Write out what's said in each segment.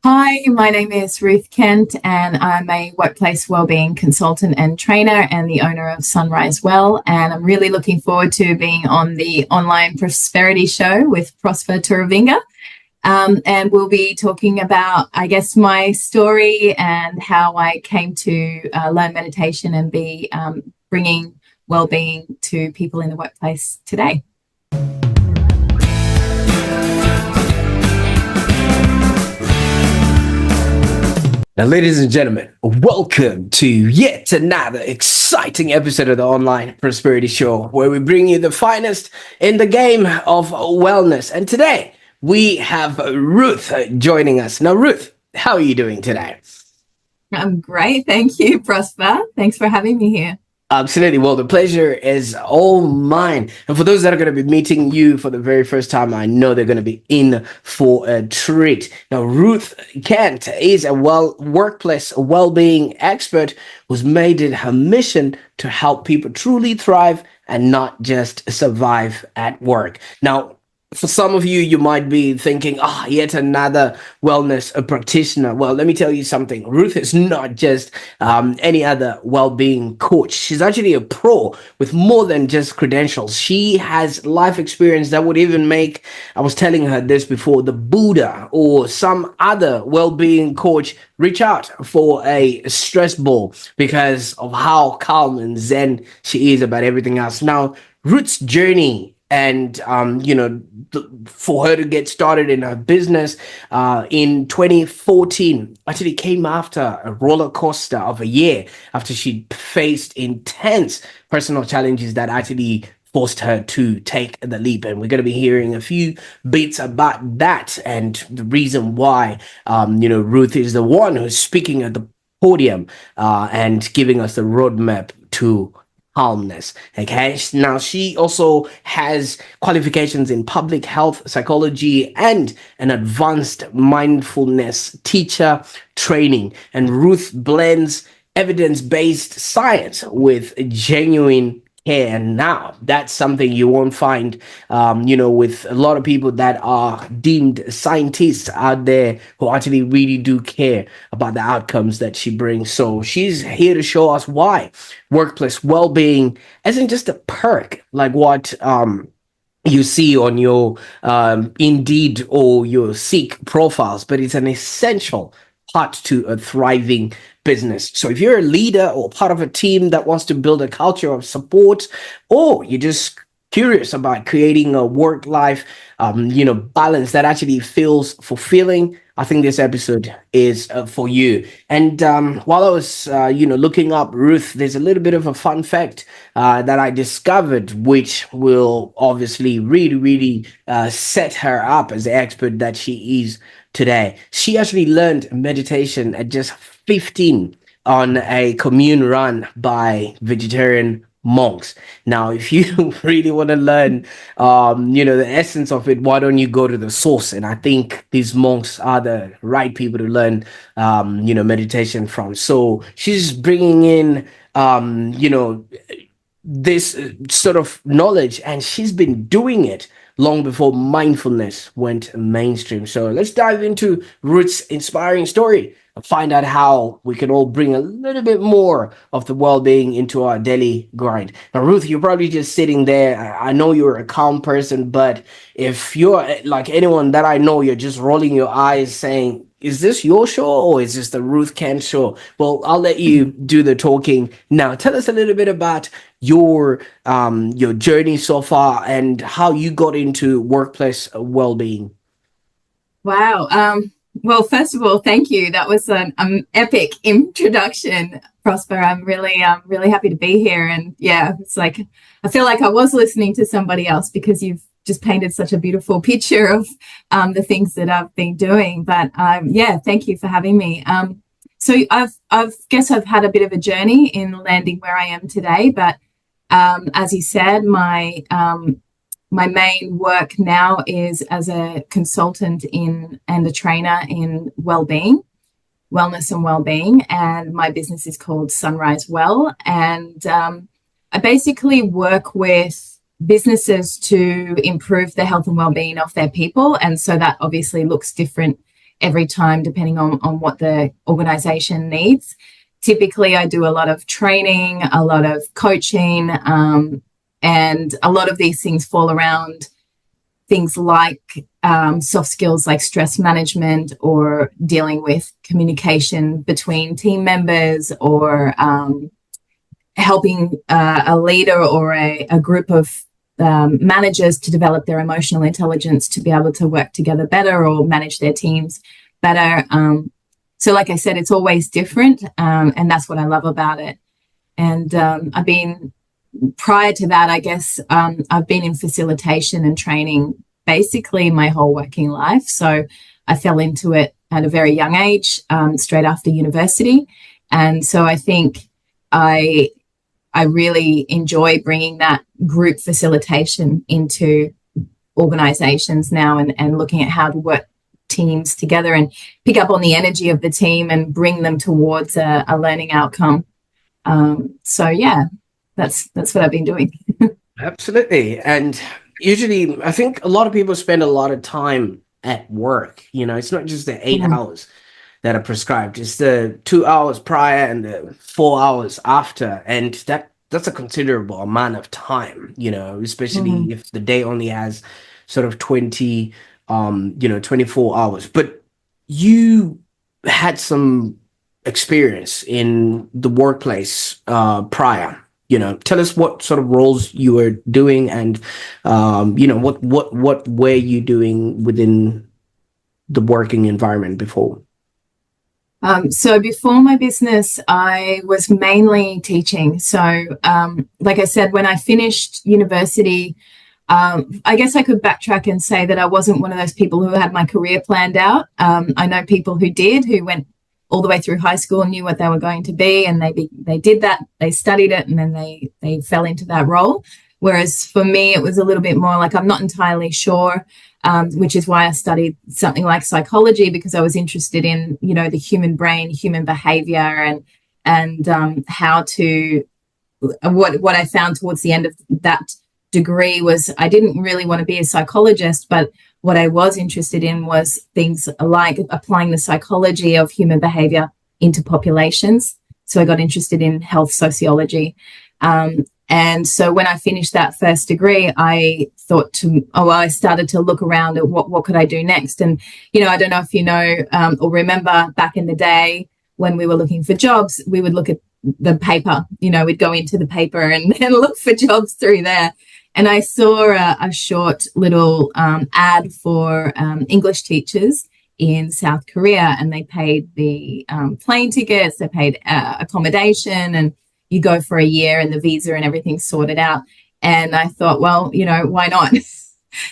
Hi, my name is Ruth Kent, and I'm a workplace wellbeing consultant and trainer and the owner of Sunrise Well. And I'm really looking forward to being on the online prosperity show with Prosper Turavinga. And we'll be talking about, I guess, my story and how I came to learn meditation and be bringing wellbeing to people in the workplace today. Now, ladies and gentlemen, welcome to yet another exciting episode of the Online Prosperity Show, where we bring you the finest in the game of wellness. And today, we have Ruth joining us. Now, Ruth, how are you doing today? I'm great. Thank you, Prosper. Thanks for having me here. Absolutely. Well, the pleasure is all mine. And for those that are going to be meeting you for the very first time, I know they're going to be in for a treat. Now, Ruth Kent is a workplace well-being expert who's made it her mission to help people truly thrive and not just survive at work. Now, for some of you, you might be thinking, yet another wellness practitioner. Well, let me tell you something. Ruth is not just any other well-being coach. She's actually a pro with more than just credentials. She has life experience that would even make, I was telling her this before, the Buddha or some other well-being coach reach out for a stress ball because of how calm and zen she is about everything else. Now, Ruth's journey and for her to get started in her business in 2014 actually came after a roller coaster of a year after she faced intense personal challenges that actually forced her to take the leap. And we're going to be hearing a few bits about that and the reason why Ruth is the one who's speaking at the podium and giving us the roadmap to calmness. Okay, now she also has qualifications in public health psychology and an advanced mindfulness teacher training. And Ruth blends evidence-based science with genuine care. And now that's something you won't find with a lot of people that are deemed scientists out there who actually really do care about the outcomes that she brings. So she's here to show us why workplace well-being isn't just a perk like what you see on your Indeed or your Seek profiles, but it's an essential part to a thriving business. So if you're a leader or part of a team that wants to build a culture of support, or you're just curious about creating a work-life balance that actually feels fulfilling, I think this episode is for you. And while I was looking up Ruth, there's a little bit of a fun fact that I discovered, which will obviously really set her up as the expert that she is today. She actually learned meditation at just 15 on a commune run by vegetarian monks. Now, if you really want to learn, the essence of it, why don't you go to the source? And I think these monks are the right people to learn, meditation from. So she's bringing in, this sort of knowledge, and she's been doing it long before mindfulness went mainstream. So let's dive into Ruth's inspiring story and find out how we can all bring a little bit more of the well-being into our daily grind. Now, Ruth, you're probably just sitting there. I know you're a calm person, but if you're like anyone that I know, you're just rolling your eyes saying, is this your show or is this the Ruth Kent show? Well, I'll let you do the talking now. Tell us a little bit about your journey so far and how you got into workplace well-being. Wow. Well, first of all, thank you. That was an epic introduction, Prosper. I'm really happy to be here. And yeah, it's like I feel like I was listening to somebody else because you've just painted such a beautiful picture of the things that I've been doing. But thank you for having me. So I've had a bit of a journey in landing where I am today. But as you said, my main work now is as a consultant and a trainer in wellness and wellbeing. And my business is called Sunrise Well. And I basically work with businesses to improve the health and well-being of their people. And so that obviously looks different every time, depending on what the organization needs. Typically, I do a lot of training, a lot of coaching, and a lot of these things fall around things like soft skills like stress management, or dealing with communication between team members, or helping a leader or a group of managers to develop their emotional intelligence to be able to work together better or manage their teams better. So like I said, it's always different, and that's what I love about it. And prior to that, I guess I've been in facilitation and training basically my whole working life. So I fell into it at a very young age, straight after university. And so I think I really enjoy bringing that group facilitation into organizations now, and looking at how to work teams together and pick up on the energy of the team and bring them towards a learning outcome. So yeah, that's what I've been doing. Absolutely. And usually, I think a lot of people spend a lot of time at work. You know, it's not just the 8 hours that are prescribed, it's the 2 hours prior and the 4 hours after. And that's a considerable amount of time, you know, especially if the day only has sort of 24 hours. But you had some experience in the workplace prior. You know, tell us what sort of roles you were doing, and what were you doing within the working environment before? So before my business, I was mainly teaching. So, like I said, when I finished university, I guess I could backtrack and say that I wasn't one of those people who had my career planned out. I know people who did, who went all the way through high school and knew what they were going to be, and they did that, they studied it, and then they fell into that role. Whereas for me, it was a little bit more like I'm not entirely sure, which is why I studied something like psychology, because I was interested in, you know, the human brain, human behavior, and how to what I found towards the end of that degree was I didn't really want to be a psychologist, but what I was interested in was things like applying the psychology of human behavior into populations. So I got interested in health sociology. And so when I finished that first degree, I thought I started to look around at what could I do next. And, you know, I don't know if you know or remember back in the day when we were looking for jobs, we would look at the paper, you know, we'd go into the paper and look for jobs through there. And I saw a short little ad for English teachers in South Korea, and they paid the plane tickets, they paid accommodation, and you go for a year and the visa and everything's sorted out. And I thought, well, you know, why not?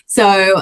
So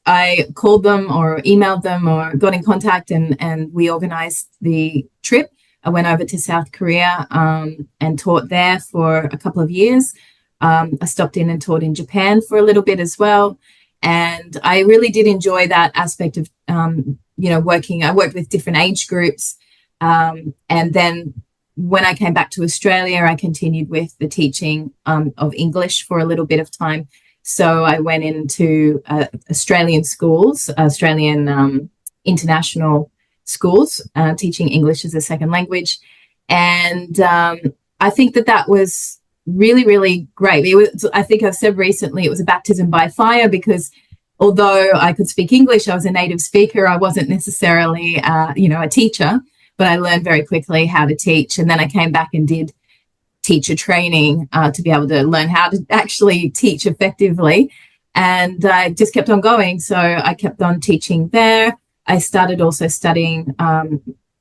I called them or emailed them or got in contact, and we organized the trip. I went over to South Korea and taught there for a couple of years. I stopped in and taught in Japan for a little bit as well. And I really did enjoy that aspect of, working. I worked with different age groups. And then when I came back to Australia, I continued with the teaching of English for a little bit of time. So I went into Australian schools, Australian international schools, teaching English as a second language. And I think that was really, really great. I think I've said recently, it was a baptism by fire, because although I could speak English, I was a native speaker. I wasn't necessarily, a teacher, but I learned very quickly how to teach. And then I came back and did teacher training to be able to learn how to actually teach effectively. And I just kept on going. So I kept on teaching there. I started also studying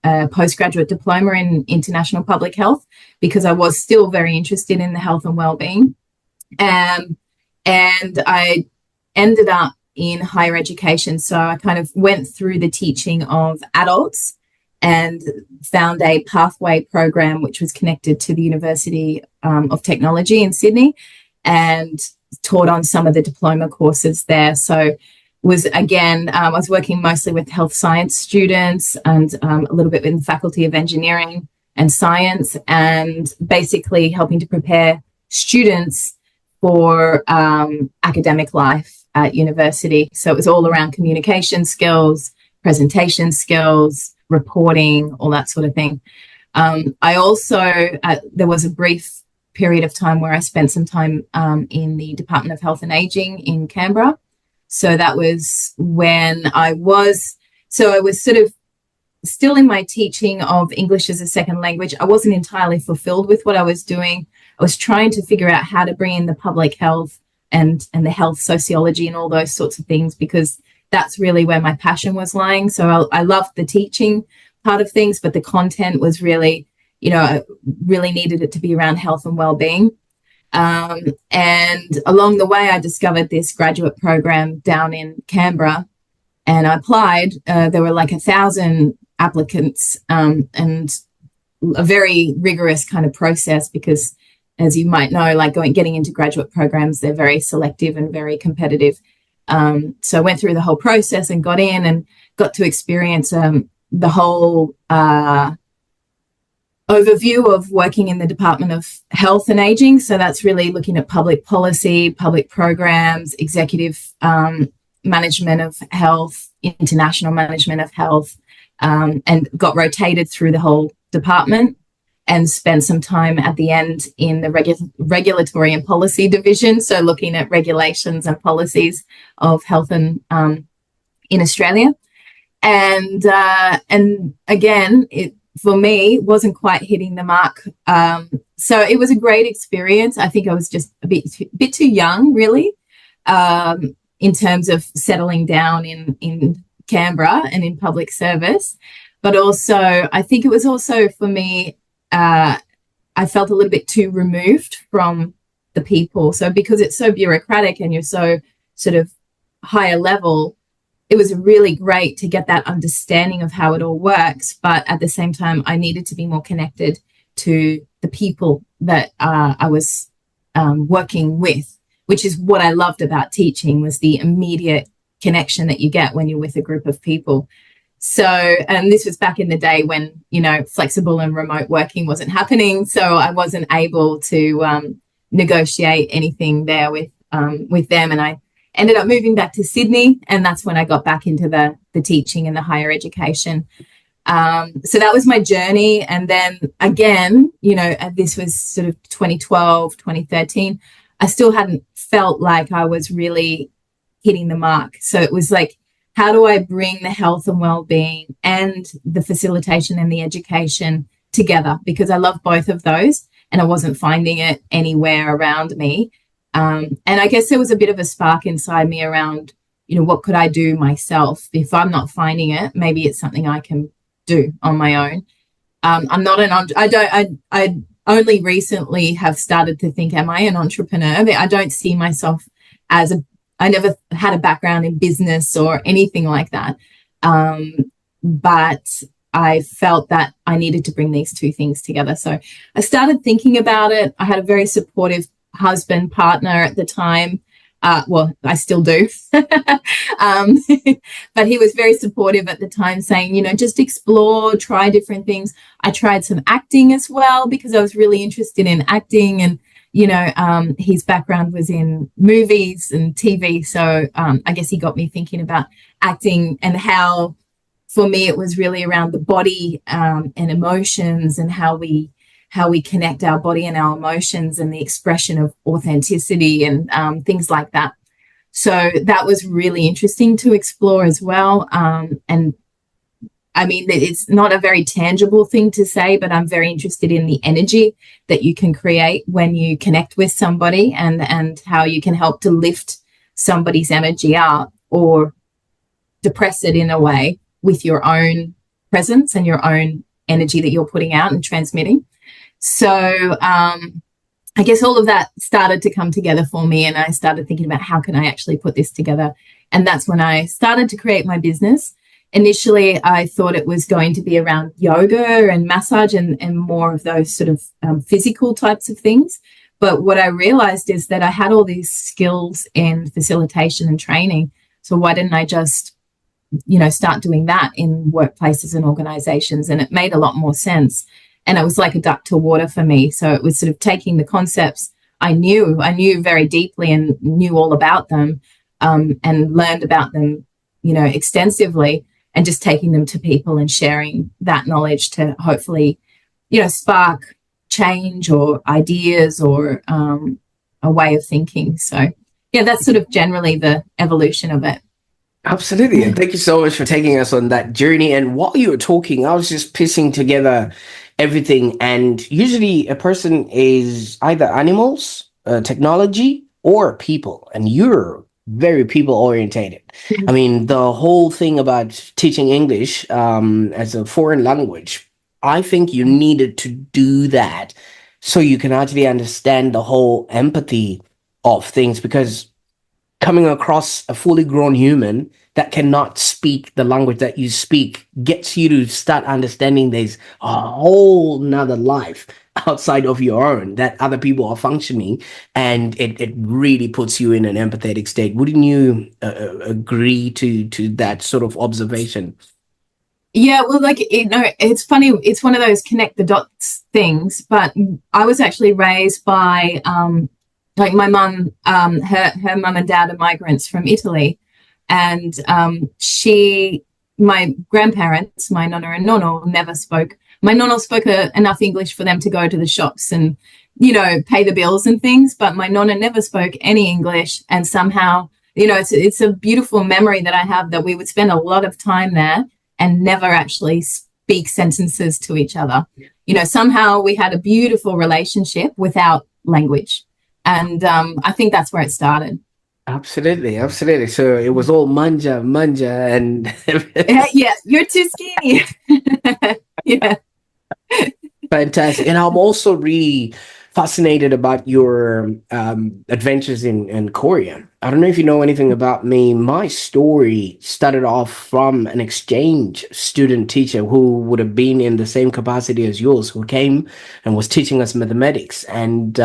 a postgraduate diploma in international public health, because I was still very interested in the health and wellbeing. And I ended up in higher education. So I kind of went through the teaching of adults and found a pathway program which was connected to the University of Technology in Sydney, and taught on some of the diploma courses there. So I was working mostly with health science students and a little bit in the Faculty of Engineering and Science, and basically helping to prepare students for academic life at university. So it was all around communication skills, presentation skills, reporting, all that sort of thing. I also, there was a brief period of time where I spent some time in the Department of Health and Aging in Canberra. So that was when I was sort of still in my teaching of English as a second language. I wasn't entirely fulfilled with what I was doing. I was trying to figure out how to bring in the public health and the health sociology and all those sorts of things, because that's really where my passion was lying. So I loved the teaching part of things, but the content was really, I really needed it to be around health and well-being. And along the way, I discovered this graduate program down in Canberra, and I applied. There were like 1,000 applicants, and a very rigorous kind of process, because, as you might know, like getting into graduate programs, they're very selective and very competitive. So I went through the whole process and got in and got to experience the whole overview of working in the Department of Health and Aging. So that's really looking at public policy, public programs, executive management of health, international management of health, and got rotated through the whole department, and spent some time at the end in the regulatory and policy division. So looking at regulations and policies of health and in Australia. And again, it, for me, wasn't quite hitting the mark. So it was a great experience. I think I was just a bit too young, really, in terms of settling down in Canberra and in public service. But also, I think it was also for me, I felt a little bit too removed from the people. So because it's so bureaucratic and you're so sort of higher level, it was really great to get that understanding of how it all works. But at the same time, I needed to be more connected to the people that I was working with, which is what I loved about teaching, was the immediate connection that you get when you're with a group of people. So, and this was back in the day when, flexible and remote working wasn't happening. So I wasn't able to negotiate anything there with them. And I ended up moving back to Sydney, and that's when I got back into the teaching and the higher education. So that was my journey. And then again, this was sort of 2012, 2013. I still hadn't felt like I was really hitting the mark. So it was like, how do I bring the health and well-being and the facilitation and the education together? Because I love both of those, and I wasn't finding it anywhere around me. And I guess there was a bit of a spark inside me around, what could I do myself? If I'm not finding it, maybe it's something I can do on my own. I'm not I only recently have started to think, am I an entrepreneur? I don't see myself as I never had a background in business or anything like that. But I felt that I needed to bring these two things together. So I started thinking about it. I had a very supportive husband, partner at the time. Well, I still do. But he was very supportive at the time, saying, just explore, try different things. I tried some acting as well, because I was really interested in acting, and his background was in movies and TV. So I guess he got me thinking about acting, and how, for me, it was really around the body and emotions, and how we connect our body and our emotions, and the expression of authenticity and things like that. So that was really interesting to explore as well. And I mean, it's not a very tangible thing to say, but I'm very interested in the energy that you can create when you connect with somebody, and how you can help to lift somebody's energy up or depress it in a way with your own presence and your own energy that you're putting out and transmitting. So I guess all of that started to come together for me, and I started thinking about how can I actually put this together. And that's when I started to create my business. Initially, I thought it was going to be around yoga and massage and more of those sort of physical types of things. But what I realized is that I had all these skills in facilitation and training. So why didn't I just, start doing that in workplaces and organizations? And it made a lot more sense. And it was like a duck to water for me. So it was sort of taking the concepts I knew very deeply and knew all about them, and learned about them, extensively, and just taking them to people and sharing that knowledge to hopefully, spark change or ideas or a way of thinking. So, yeah, that's sort of generally the evolution of it. Absolutely. And thank you so much for taking us on that journey. And while you were talking, I was just piecing together everything. And usually a person is either animals, technology, or people. And you're very people orientated. I mean, the whole thing about teaching English as a foreign language, I think you needed to do that so you can actually understand the whole empathy of things, because coming across a fully grown human that cannot speak the language that you speak gets you to start understanding there's a whole nother life outside of your own that other people are functioning, and it really puts you in an empathetic state. Wouldn't you agree to that sort of observation? Yeah, well, like, it's funny. It's one of those connect the dots things. But I was actually raised by, like, my mum. Her mum and dad are migrants from Italy, and my grandparents, my nonna and nonno, never spoke. My nonno spoke enough English for them to go to the shops and, pay the bills and things. But my nonna never spoke any English, and somehow, it's a beautiful memory that I have that we would spend a lot of time there and never actually speak sentences to each other. Somehow we had a beautiful relationship without language. And I think that's where it started. Absolutely, absolutely. So it was all manja, manja, and Yeah, you're too skinny. Yeah. fantastic. And I'm also really fascinated about your adventures in Korea. I don't know if you know anything about me. My story started off from an exchange student teacher who would have been in the same capacity as yours, who came and was teaching us mathematics. And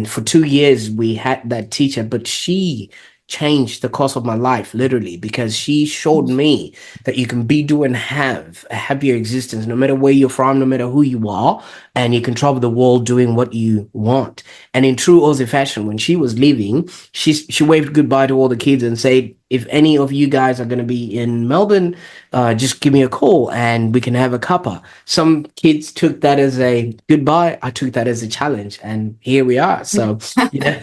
for 2 years, we had that teacher, but she changed the course of my life literally, because she showed me that you can be, do, and have a happier existence no matter where you're from, no matter who you are, and you can travel the world doing what you want. And in true Aussie fashion, when she was leaving, she waved goodbye to all the kids and said, if any of you guys are going to be in Melbourne, just give me a call and we can have a cuppa. Some kids took that as a goodbye. I took that as a challenge, and here we are. So, yeah.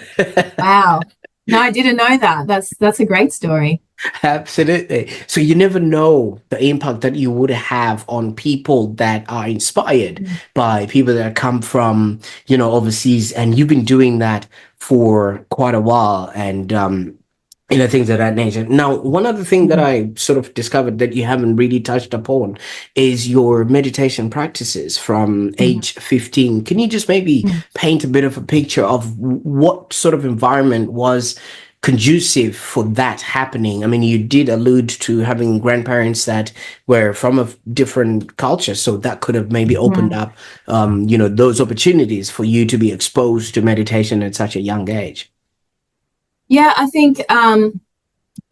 Wow. No, I didn't know that. That's a great story. Absolutely. So you never know the impact that you would have on people that are inspired by people that come from, overseas. And you've been doing that for quite a while. And things of that nature. Now, one other thing that Mm-hmm. I sort of discovered that you haven't really touched upon is your meditation practices from age 15. Can you just maybe Mm-hmm. paint a bit of a picture of what sort of environment was conducive for that happening? I mean, you did allude to having grandparents that were from a different culture, so that could have maybe opened Mm-hmm. up, those opportunities for you to be exposed to meditation at such a young age. Yeah, I think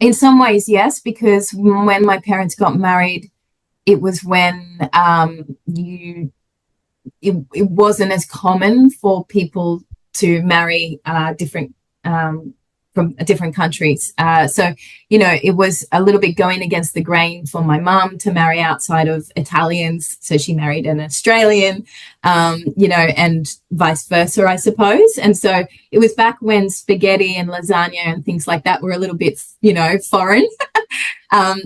in some ways, yes, because when my parents got married, it was when it wasn't as common for people to marry different from different countries. So, it was a little bit going against the grain for my mum to marry outside of Italians. So she married an Australian, and vice versa, I suppose. And so it was back when spaghetti and lasagna and things like that were a little bit, foreign.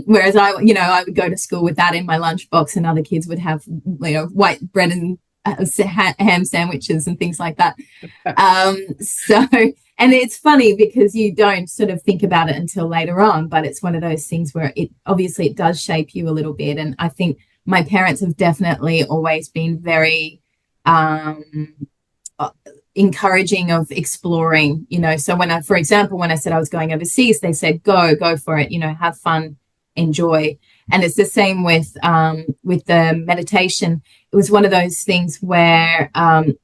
Whereas I would go to school with that in my lunchbox, and other kids would have, white bread and ham sandwiches and things like that. So, and it's funny because you don't sort of think about it until later on, but it's one of those things where it does shape you a little bit. And I think my parents have definitely always been very encouraging of exploring, so for example, when I said I was going overseas, they said, go for it, have fun, enjoy. And it's the same with the meditation. It was one of those things where, I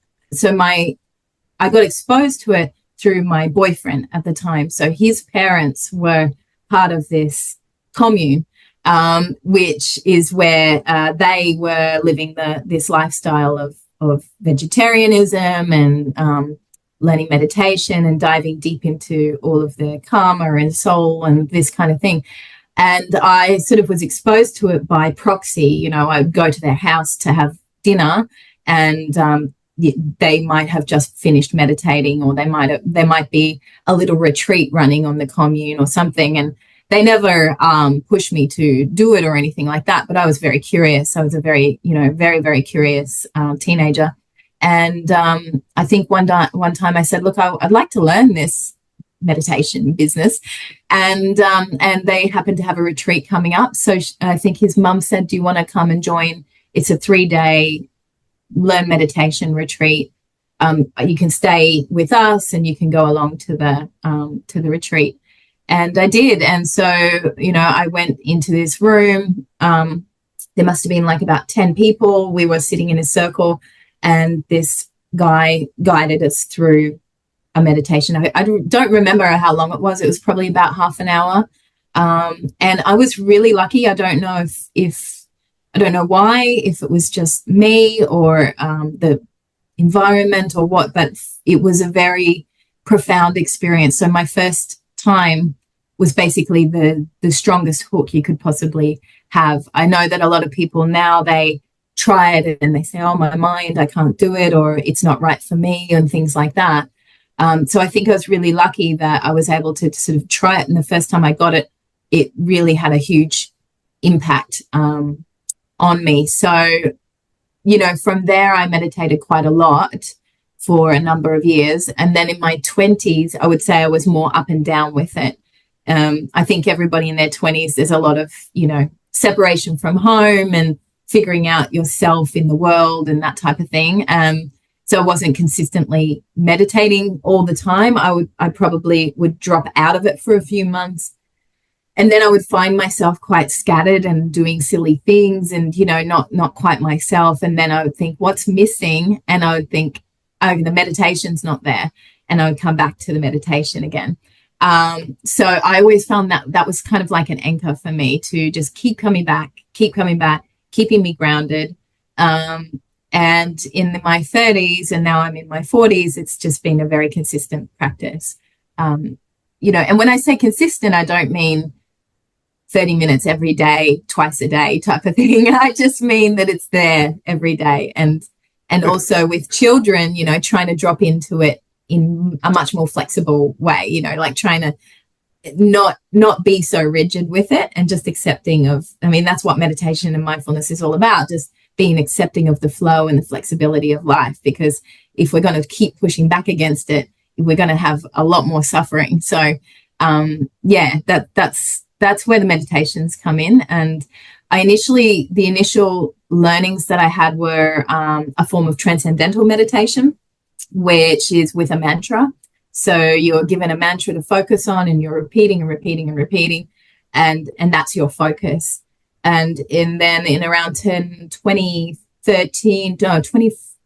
got exposed to it through my boyfriend at the time. So his parents were part of this commune, which is where they were living this lifestyle of vegetarianism and learning meditation and diving deep into all of the karma and soul and this kind of thing. And I sort of was exposed to it by proxy. You know, I'd go to their house to have dinner, and they might have just finished meditating, or there might be a little retreat running on the commune or something, and they never pushed me to do it or anything like that. But I was very curious. I was a very, very, very curious teenager. And I think one time I said, look, I'd like to learn this meditation business. And they happened to have a retreat coming up. So I think his mum said, do you want to come and join? It's a 3-day learn meditation retreat. You can stay with us and you can go along to the retreat. And I did. And so, I went into this room. There must have been like about 10 people. We were sitting in a circle, and this guy guided us through a meditation. I don't remember how long it was. It was probably about half an hour. And I was really lucky. I don't know if I don't know why, if it was just me or the environment or what, but it was a very profound experience. So my first time was basically the strongest hook you could possibly have. I know that a lot of people now, they try it and they say, oh, my mind, I can't do it, or it's not right for me, and things like that. So I think I was really lucky that I was able to sort of try it. And the first time I got it, it really had a huge impact on me. So, from there, I meditated quite a lot for a number of years. And then in my 20s, I would say I was more up and down with it. I think everybody in their 20s, there's a lot of, separation from home and figuring out yourself in the world and that type of thing. So I wasn't consistently meditating all the time. I probably would drop out of it for a few months. And then I would find myself quite scattered and doing silly things and, not quite myself. And then I would think, what's missing? And I would think, oh, the meditation's not there. And I would come back to the meditation again. So I always found that was kind of like an anchor for me to just keep coming back, keeping me grounded. And in my 30s, and now I'm in my 40s, it's just been a very consistent practice. And when I say consistent, I don't mean 30 minutes every day, twice a day type of thing. I just mean that it's there every day. And also with children, trying to drop into it in a much more flexible way, like trying to not be so rigid with it, and just accepting of, that's what meditation and mindfulness is all about, just being accepting of the flow and the flexibility of life. Because if we're going to keep pushing back against it, we're going to have a lot more suffering. So that's where the meditations come in. And the initial learnings that I had were a form of transcendental meditation, which is with a mantra. So you're given a mantra to focus on, and you're repeating and repeating and repeating, and that's your focus. And then in around 2013,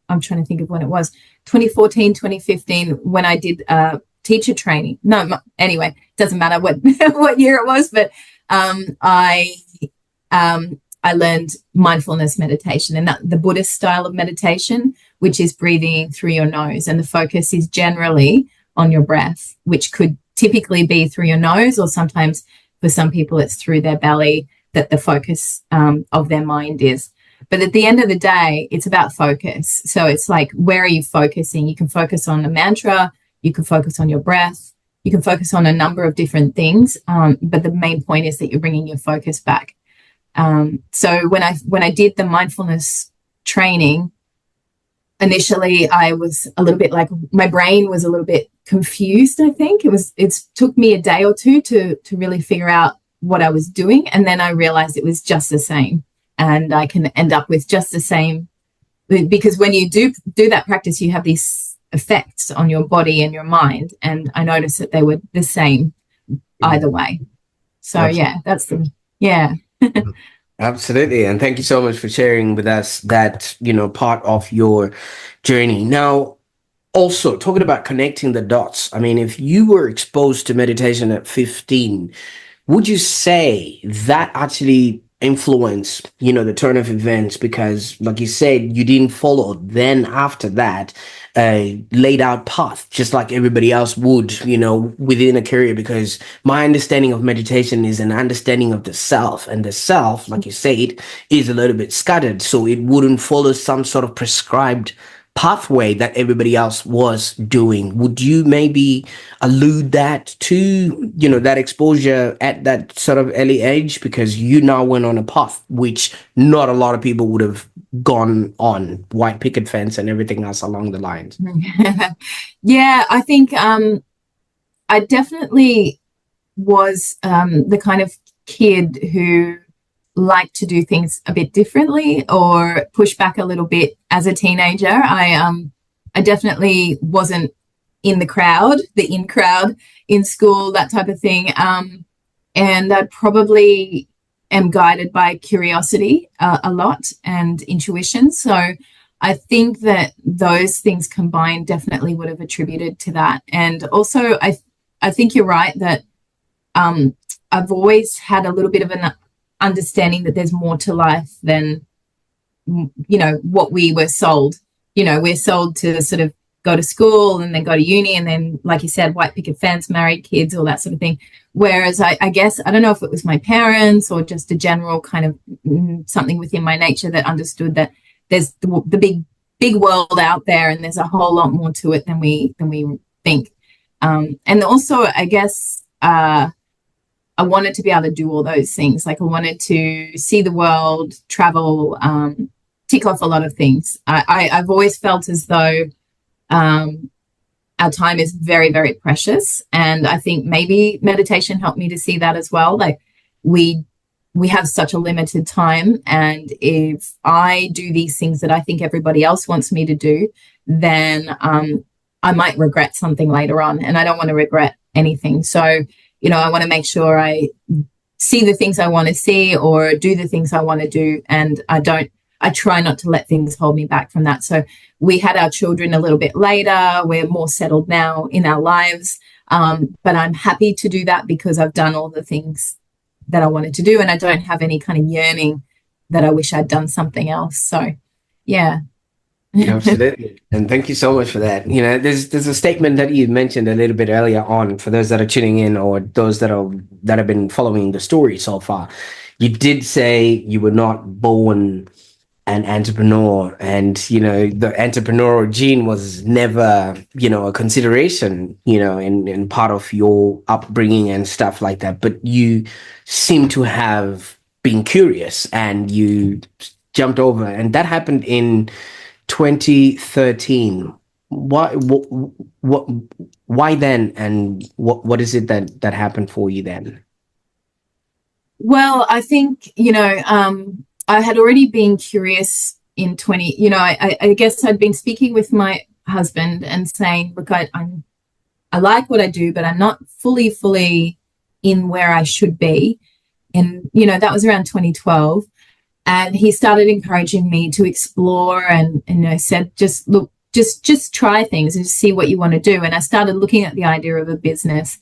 I'm trying to think of when it was, 2014, 2015, when I did teacher training. No, anyway, doesn't matter what what year it was, but I learned mindfulness meditation, and the Buddhist style of meditation, which is breathing through your nose, and the focus is generally on your breath, which could typically be through your nose, or sometimes for some people it's through their belly that the focus of their mind is. But at the end of the day, it's about focus. So it's like, where are you focusing? You can focus on the mantra, you can focus on your breath, you can focus on a number of different things, but the main point is that you're bringing your focus back. So when I did the mindfulness training, initially I was a little bit like, my brain was a little bit confused. I think it took me a day or two to really figure out what I was doing, and then I realized it was just the same, and I can end up with just the same, because when you do that practice, you have these effects on your body and your mind, and I noticed that they were the same either way. So Absolutely. And thank you so much for sharing with us that, part of your journey. Now, also talking about connecting the dots. If you were exposed to meditation at 15, would you say that actually influence, the turn of events? Because, like you said, you didn't follow then after that laid out path, just like everybody else would, within a career. Because my understanding of meditation is an understanding of the self, and the self, like you said, is a little bit scattered, so it wouldn't follow some sort of prescribed pathway that everybody else was doing. Would you maybe allude that to, that exposure at that sort of early age? Because you now went on a path which not a lot of people would have gone on, white picket fence and everything else along the lines. Yeah, I think I definitely was the kind of kid who liked to do things a bit differently or push back a little bit as a teenager. I definitely wasn't in the crowd, the in crowd in school, that type of thing. And I probably am guided by curiosity a lot and intuition. So I think that those things combined definitely would have attributed to that. And also, I think you're right that I've always had a little bit of an understanding that there's more to life than what we were sold. We're sold to sort of go to school and then go to uni and then, like you said, white picket fence, married, kids, all that sort of thing. Whereas I guess, I don't know if it was my parents or just a general kind of something within my nature that understood that there's the big world out there and there's a whole lot more to it than we think. And also, I guess, I wanted to be able to do all those things. Like I wanted to see the world, travel, tick off a lot of things. I've always felt as though our time is very, very precious. And I think maybe meditation helped me to see that as well. Like we have such a limited time. And if I do these things that I think everybody else wants me to do, then I might regret something later on. And I don't want to regret anything. So, I want to make sure I see the things I want to see or do the things I want to do. And I try not to let things hold me back from that. So we had our children a little bit later. We're more settled now in our lives. But I'm happy to do that because I've done all the things that I wanted to do. And I don't have any kind of yearning that I wish I'd done something else. So, yeah. Absolutely. And thank you so much for that. There's a statement that you mentioned a little bit earlier on for those that are tuning in or those that have been following the story so far. You did say you were not born an entrepreneur, and the entrepreneurial gene was never a consideration in part of your upbringing and stuff like that, but you seem to have been curious and you jumped over, and that happened in 2013. Why then, and what is it that happened for you then? Well, I think, I had already been curious in 20, I guess I'd been speaking with my husband and saying, look, I like what I do, but I'm not fully in where I should be. And, that was around 2012. And he started encouraging me to explore and said, just look, just try things and see what you want to do. And I started looking at the idea of a business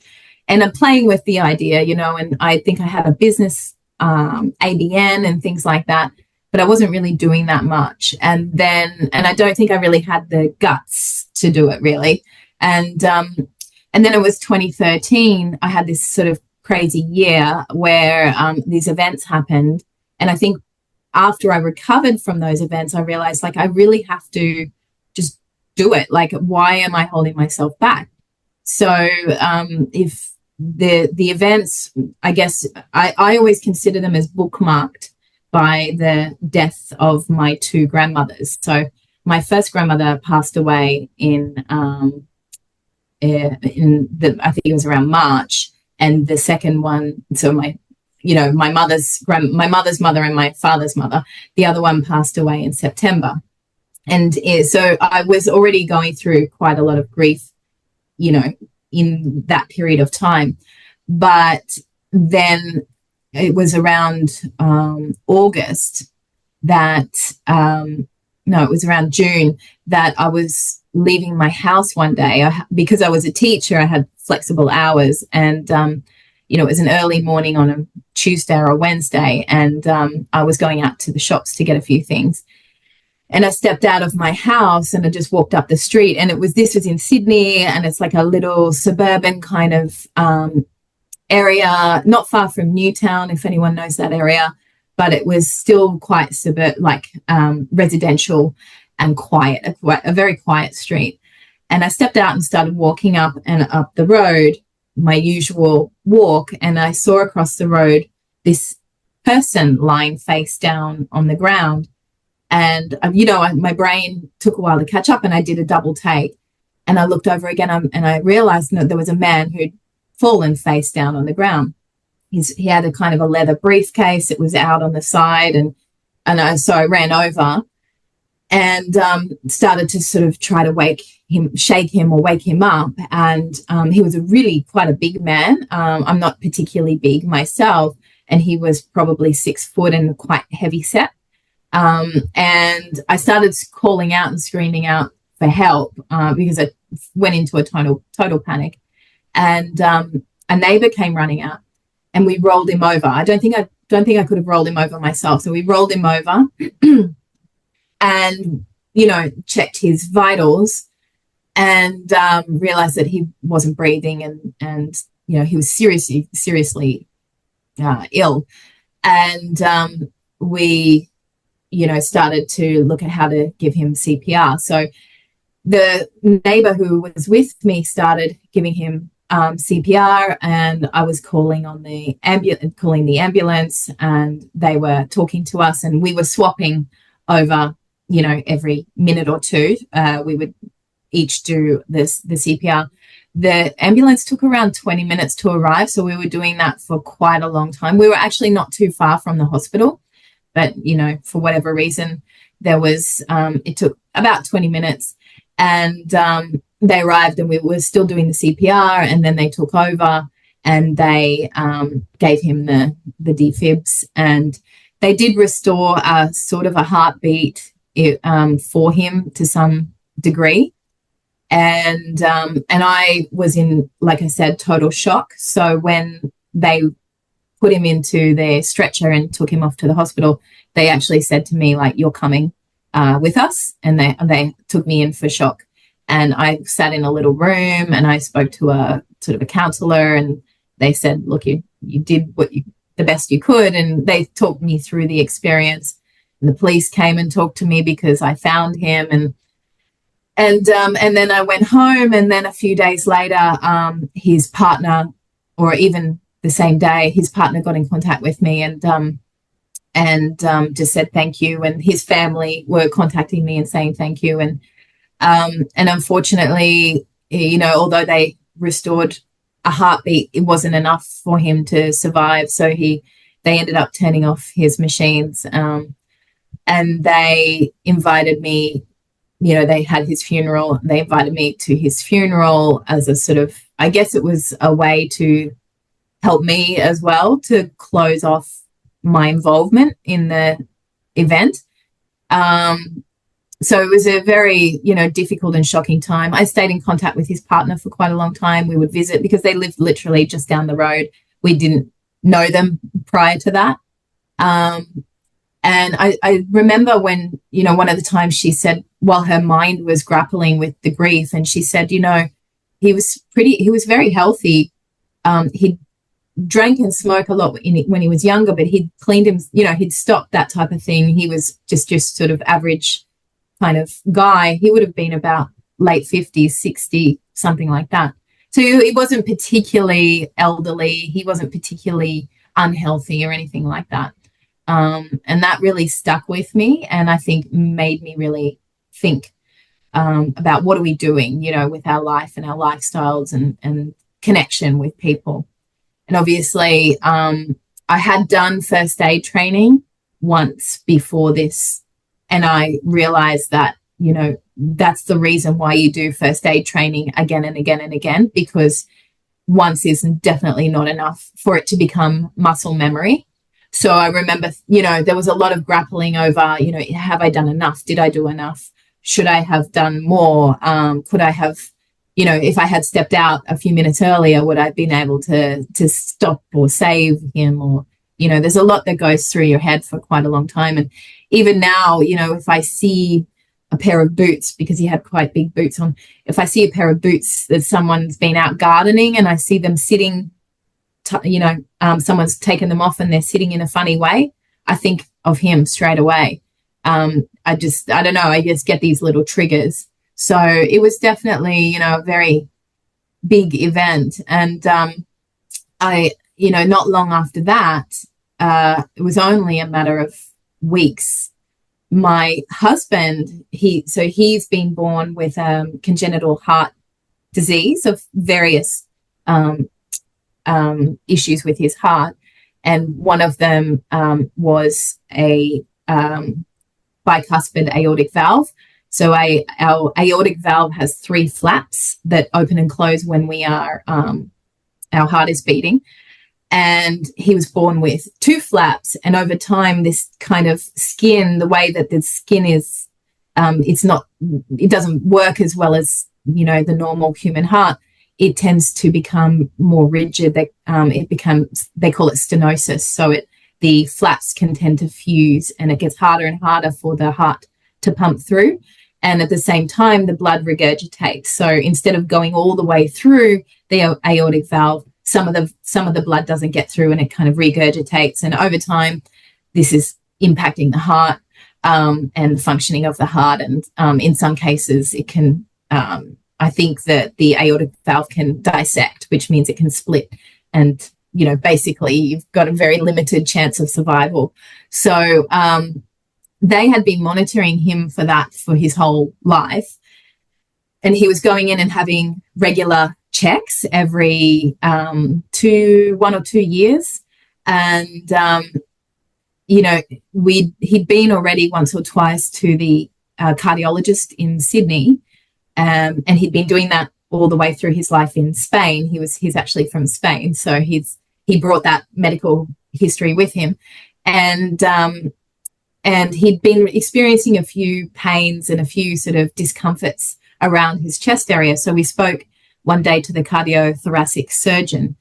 and I'm playing with the idea, and I think I had a business, ABN and things like that, but I wasn't really doing that much. And I don't think I really had the guts to do it really. And then it was 2013. I had this sort of crazy year where these events happened. And I think after I recovered from those events, I realized like I really have to just do it. Like, why am I holding myself back? So if the events, I guess I always consider them as bookmarked by the death of my two grandmothers. So my first grandmother passed away in I think it was around March, and the second one, so my mother's mother and my father's mother, the other one passed away in September. And so I was already going through quite a lot of grief, in that period of time. But then it was around August that, no, it was around June that I was leaving my house one day because I was a teacher. I had flexible hours, and it was an early morning on a Tuesday or a Wednesday, and I was going out to the shops to get a few things. And I stepped out of my house and I just walked up the street, and this was in Sydney, and it's like a little suburban kind of area, not far from Newtown, if anyone knows that area, but it was still quite residential and quiet, a very quiet street. And I stepped out and started walking up the road, my usual walk, and I saw across the road this person lying face down on the ground. And, my brain took a while to catch up, and I did a double take. And I looked over again, and I realized that there was a man who'd fallen face down on the ground. He had a kind of a leather briefcase. It was out on the side. So I ran over and started to sort of try to shake him or wake him up. And he was quite a big man. I'm not particularly big myself, and he was probably 6 foot and quite heavy set. And I started calling out and screaming out for help because I went into a total panic. And a neighbor came running out, and we rolled him over. I don't think I could have rolled him over myself. So we rolled him over and, checked his vitals, and realized that he wasn't breathing, and he was seriously ill. And we started to look at how to give him CPR. So the neighbor who was with me started giving him CPR, and I was calling the ambulance, and they were talking to us, and we were swapping over, every minute or two. We would each do the CPR. The ambulance took around 20 minutes to arrive, so we were doing that for quite a long time. We were actually not too far from the hospital, but, for whatever reason, it took about 20 minutes, and they arrived, and we were still doing the CPR, and then they took over, and they gave him the defibs, and they did restore a sort of a heartbeat for him to some degree. And I was in, like I said, total shock. So when they put him into their stretcher and took him off to the hospital, they actually said to me, like, "You're coming with us," and they took me in for shock. And I sat in a little room, and I spoke to a sort of a counselor, and they said, "Look, you did the best you could," and they talked me through the experience. And the police came and talked to me because I found him, and then I went home, and then a few days later, his partner, or even the same day, his partner got in contact with me and just said thank you, and his family were contacting me and saying thank you, and unfortunately, although they restored a heartbeat, it wasn't enough for him to survive. So they ended up turning off his machines, and they invited me. They had his funeral. They invited me to his funeral as a sort of, I guess it was a way to help me as well to close off my involvement in the event. So it was a very, difficult and shocking time. I stayed in contact with his partner for quite a long time. We would visit because they lived literally just down the road. We didn't know them prior to that. And I remember when, one of the times she said, while her mind was grappling with the grief, and she said, he was very healthy. He drank and smoked a lot when he was younger, but he'd cleaned him, he'd stopped that type of thing. He was just sort of average kind of guy. He would have been about late 50s, 60, something like that. So he wasn't particularly elderly. He wasn't particularly unhealthy or anything like that. And that really stuck with me, and I think made me really think about what are we doing, with our life and our lifestyles and connection with people. And obviously, I had done first aid training once before this, and I realized that, that's the reason why you do first aid training again and again and again, because once is definitely not enough for it to become muscle memory. So I remember, there was a lot of grappling over, have I done enough? Did I do enough? Should I have done more? Could I have, if I had stepped out a few minutes earlier, would I have been able to stop or save him? Or, there's a lot that goes through your head for quite a long time. And even now, if I see a pair of boots, because he had quite big boots on, if I see a pair of boots that someone's been out gardening and I see them sitting, someone's taken them off and they're sitting in a funny way, I think of him straight away. I don't know, I just get these little triggers. So it was definitely, a very big event. And not long after that, it was only a matter of weeks. My husband, he's been born with congenital heart disease of various issues with his heart. And one of them was a bicuspid aortic valve. So our aortic valve has 3 flaps that open and close when we are our heart is beating. And he was born with 2 flaps. And over time, this kind of skin, the way that the skin is, it doesn't work as well as, the normal human heart. It tends to become more rigid. They call it stenosis. So the flaps can tend to fuse, and it gets harder and harder for the heart to pump through. And at the same time, the blood regurgitates. So instead of going all the way through the aortic valve, some of the blood doesn't get through, and it kind of regurgitates. And over time, this is impacting the heart and the functioning of the heart. And in some cases, it can, I think that the aortic valve can dissect, which means it can split. And, basically, you've got a very limited chance of survival. So they had been monitoring him for that for his whole life. And he was going in and having regular checks every 1 or 2 years. And, he'd been already once or twice to the cardiologist in Sydney. And he'd been doing that all the way through his life in Spain. He's actually from Spain. So he brought that medical history with him. And he'd been experiencing a few pains and a few sort of discomforts around his chest area. So we spoke one day to the cardiothoracic surgeon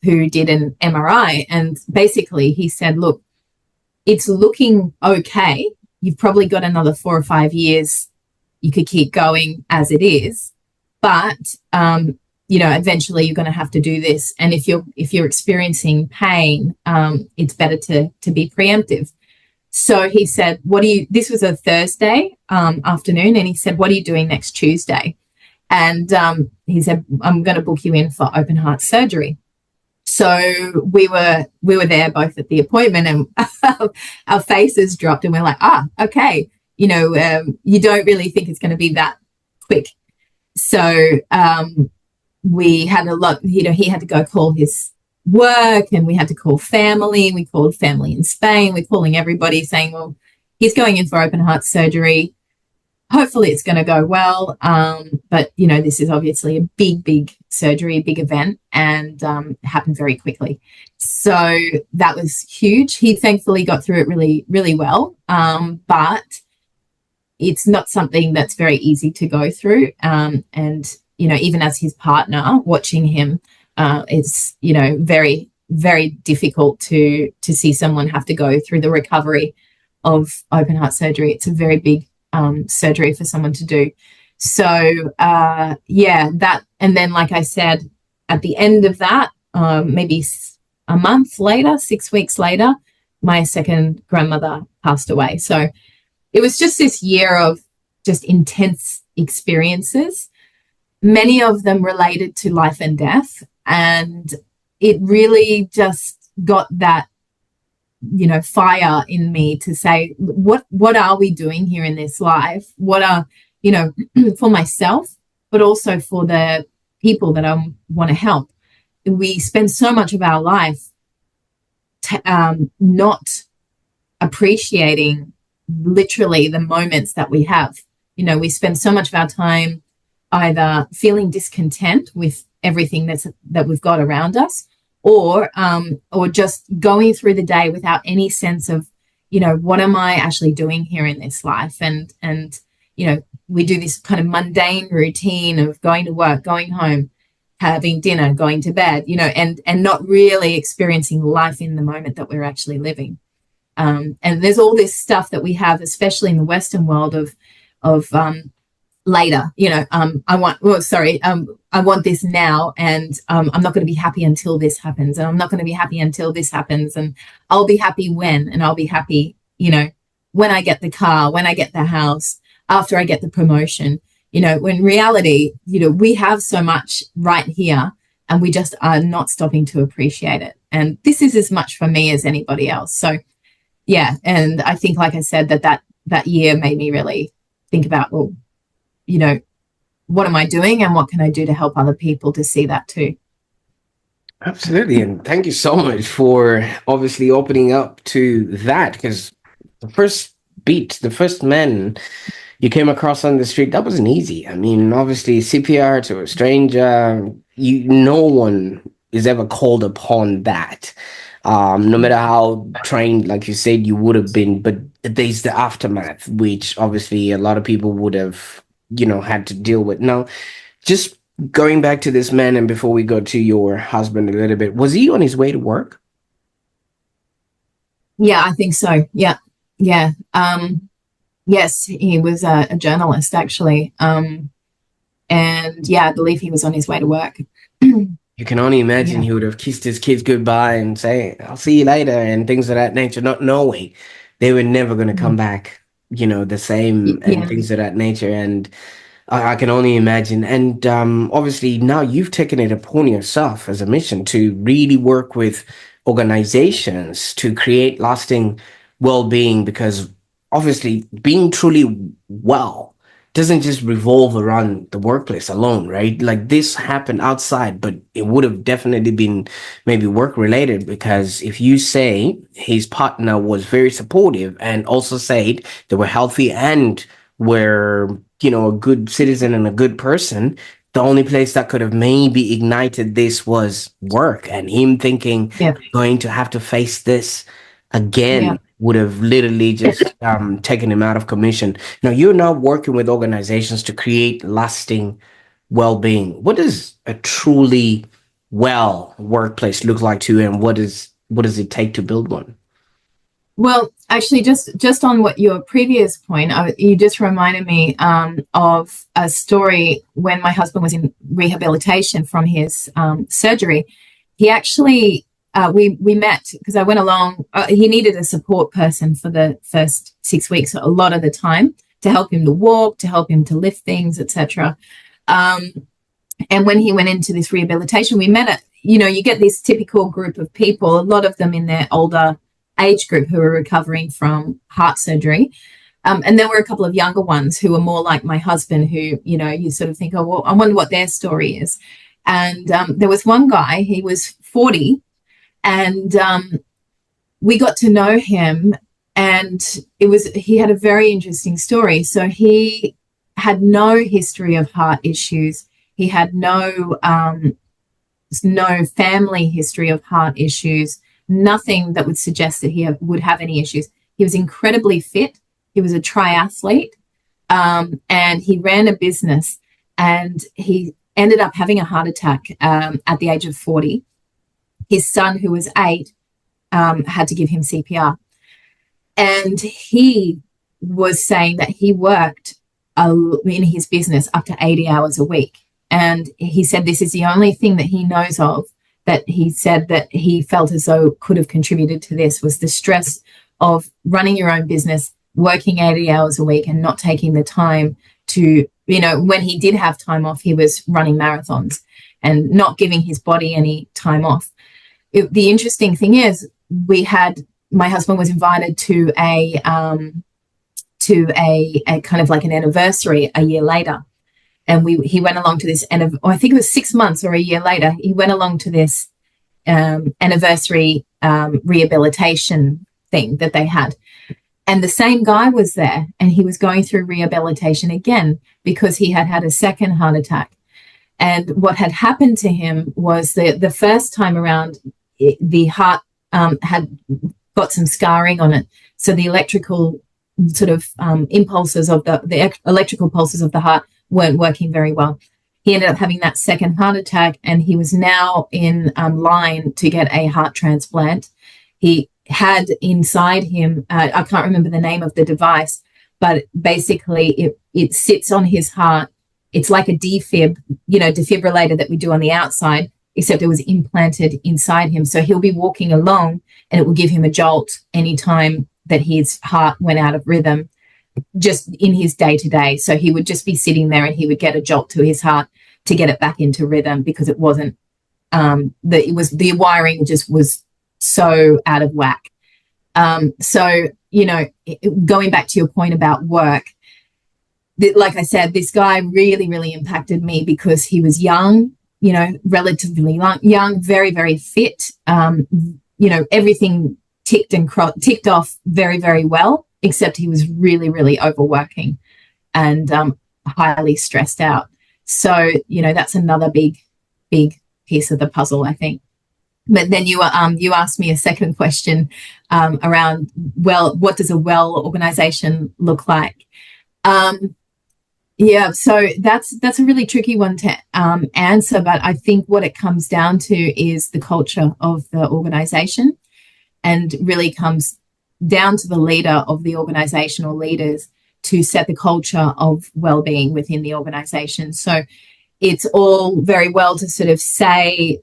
who did an MRI. And basically he said, look, it's looking okay. You've probably got another 4 or 5 years. You could keep going as it is. But, eventually you're going to have to do this. And if you're experiencing pain, it's better to be preemptive. So he said, this was a Thursday afternoon, and he said, what are you doing next Tuesday? And he said, I'm going to book you in for open heart surgery. So we were there both at the appointment, and our faces dropped, and we're like, okay. You don't really think it's going to be that quick. So we had a lot, he had to go call his work, and we had to call family. We called family in Spain. We're calling everybody saying, well, he's going in for open heart surgery. Hopefully it's going to go well. But, this is obviously a big surgery, big event, and happened very quickly. So that was huge. He thankfully got through it really, really well. But it's not something that's very easy to go through. And, even as his partner, watching him, it's, very, very difficult to see someone have to go through the recovery of open heart surgery. It's a very big surgery for someone to do. So, that, and then, like I said, at the end of that, maybe a month later, 6 weeks later, my second grandmother passed away. So it was just this year of just intense experiences, many of them related to life and death. And it really just got that, fire in me to say, what are we doing here in this life? What are, for myself, but also for the people that I want to help. We spend so much of our life not appreciating literally the moments that we have. We spend so much of our time either feeling discontent with everything that we've got around us, or just going through the day without any sense of, what am I actually doing here in this life? And we do this kind of mundane routine of going to work, going home, having dinner, going to bed, and not really experiencing life in the moment that we're actually living. And there's all this stuff that we have, especially in the Western world, of later. I want this now, and I'm not going to be happy until this happens, and I'm not going to be happy until this happens, and I'll be happy when, and I'll be happy, when I get the car, when I get the house, after I get the promotion. When reality, we have so much right here, and we just are not stopping to appreciate it. And this is as much for me as anybody else. So yeah, and I think, like I said, that year made me really think about, well, you know, what am I doing and what can I do to help other people to see that too? Absolutely. And thank you so much for obviously opening up to that, because the first the first man you came across on the street, that wasn't easy. I mean, obviously CPR to a stranger, no one is ever called upon that. No matter how trained, like you said, you would have been, but there's the aftermath, which obviously a lot of people would have, had to deal with. Now, just going back to this man, and before we go to your husband a little bit, was he on his way to work? Yeah, I think so. Yeah. Yeah. Yes, he was a journalist actually. And yeah, I believe he was on his way to work. You can only imagine Yeah. he would have kissed his kids goodbye and say, I'll see you later, and things of that nature, not knowing they were never going to come back, the same, and Yeah. things of that nature. And I can only imagine. And obviously, now you've taken it upon yourself as a mission to really work with organizations to create lasting well-being, because obviously, being truly well doesn't just revolve around the workplace alone, right? Like, this happened outside, but it would have definitely been maybe work related, because if you say his partner was very supportive and also said they were healthy and were, a good citizen and a good person, the only place that could have maybe ignited this was work, and him thinking Yeah. going to have to face this Yeah. again would have literally just taken him out of commission. Now, you're now working with organizations to create lasting well-being. What does a truly well workplace look like to you, and what does it take to build one? Well, actually, just on what your previous point, you just reminded me of a story when my husband was in rehabilitation from his surgery. He actually we met because I went along. He needed a support person for the first 6 weeks, a lot of the time, to help him to walk, to help him to lift things, etc. Um, and when he went into this rehabilitation, we met you get this typical group of people, a lot of them in their older age group who are recovering from heart surgery. And there were a couple of younger ones who were more like my husband, who, you sort of think, oh, well, I wonder what their story is. And there was one guy, he was 40, and we got to know him. And he had a very interesting story. So he had no history of heart issues. He had no family history of heart issues, nothing that would suggest that he would have any issues. He was incredibly fit. He was a triathlete, and he ran a business, and he ended up having a heart attack at the age of 40. His son, who was 8, had to give him CPR. And he was saying that he worked in his business up to 80 hours a week. And he said this is the only thing that he knows of that he said that he felt as though could have contributed to this was the stress of running your own business, working 80 hours a week and not taking the time to, when he did have time off, he was running marathons and not giving his body any time off. The interesting thing is my husband was invited to a kind of like an anniversary a year later. And he went along to this, and I think it was 6 months or a year later, he went along to this anniversary rehabilitation thing that they had. And the same guy was there, and he was going through rehabilitation again because he had had a second heart attack. And what had happened to him was the first time around, the heart had got some scarring on it. So the electrical sort of impulses of the electrical pulses of the heart weren't working very well. He ended up having that second heart attack, and he was now in line to get a heart transplant. He had inside him, I can't remember the name of the device, but basically it sits on his heart. It's like a defibrillator that we do on the outside, except it was implanted inside him. So he'll be walking along and it will give him a jolt anytime that his heart went out of rhythm, just in his day to day. So he would just be sitting there and he would get a jolt to his heart to get it back into rhythm, because it wasn't the wiring just was so out of whack. So, going back to your point about work, like I said, this guy really, really impacted me because he was young, relatively young, very, very fit. Everything ticked off very, very well, except he was really, really overworking and highly stressed out. So, that's another big, big piece of the puzzle, I think. But then you asked me a second question around, well, what does a well organization look like? Yeah, so that's a really tricky one to answer, but I think what it comes down to is the culture of the organization, and really comes down to the leader of the organization or leaders to set the culture of well-being within the organization. So it's all very well to sort of say,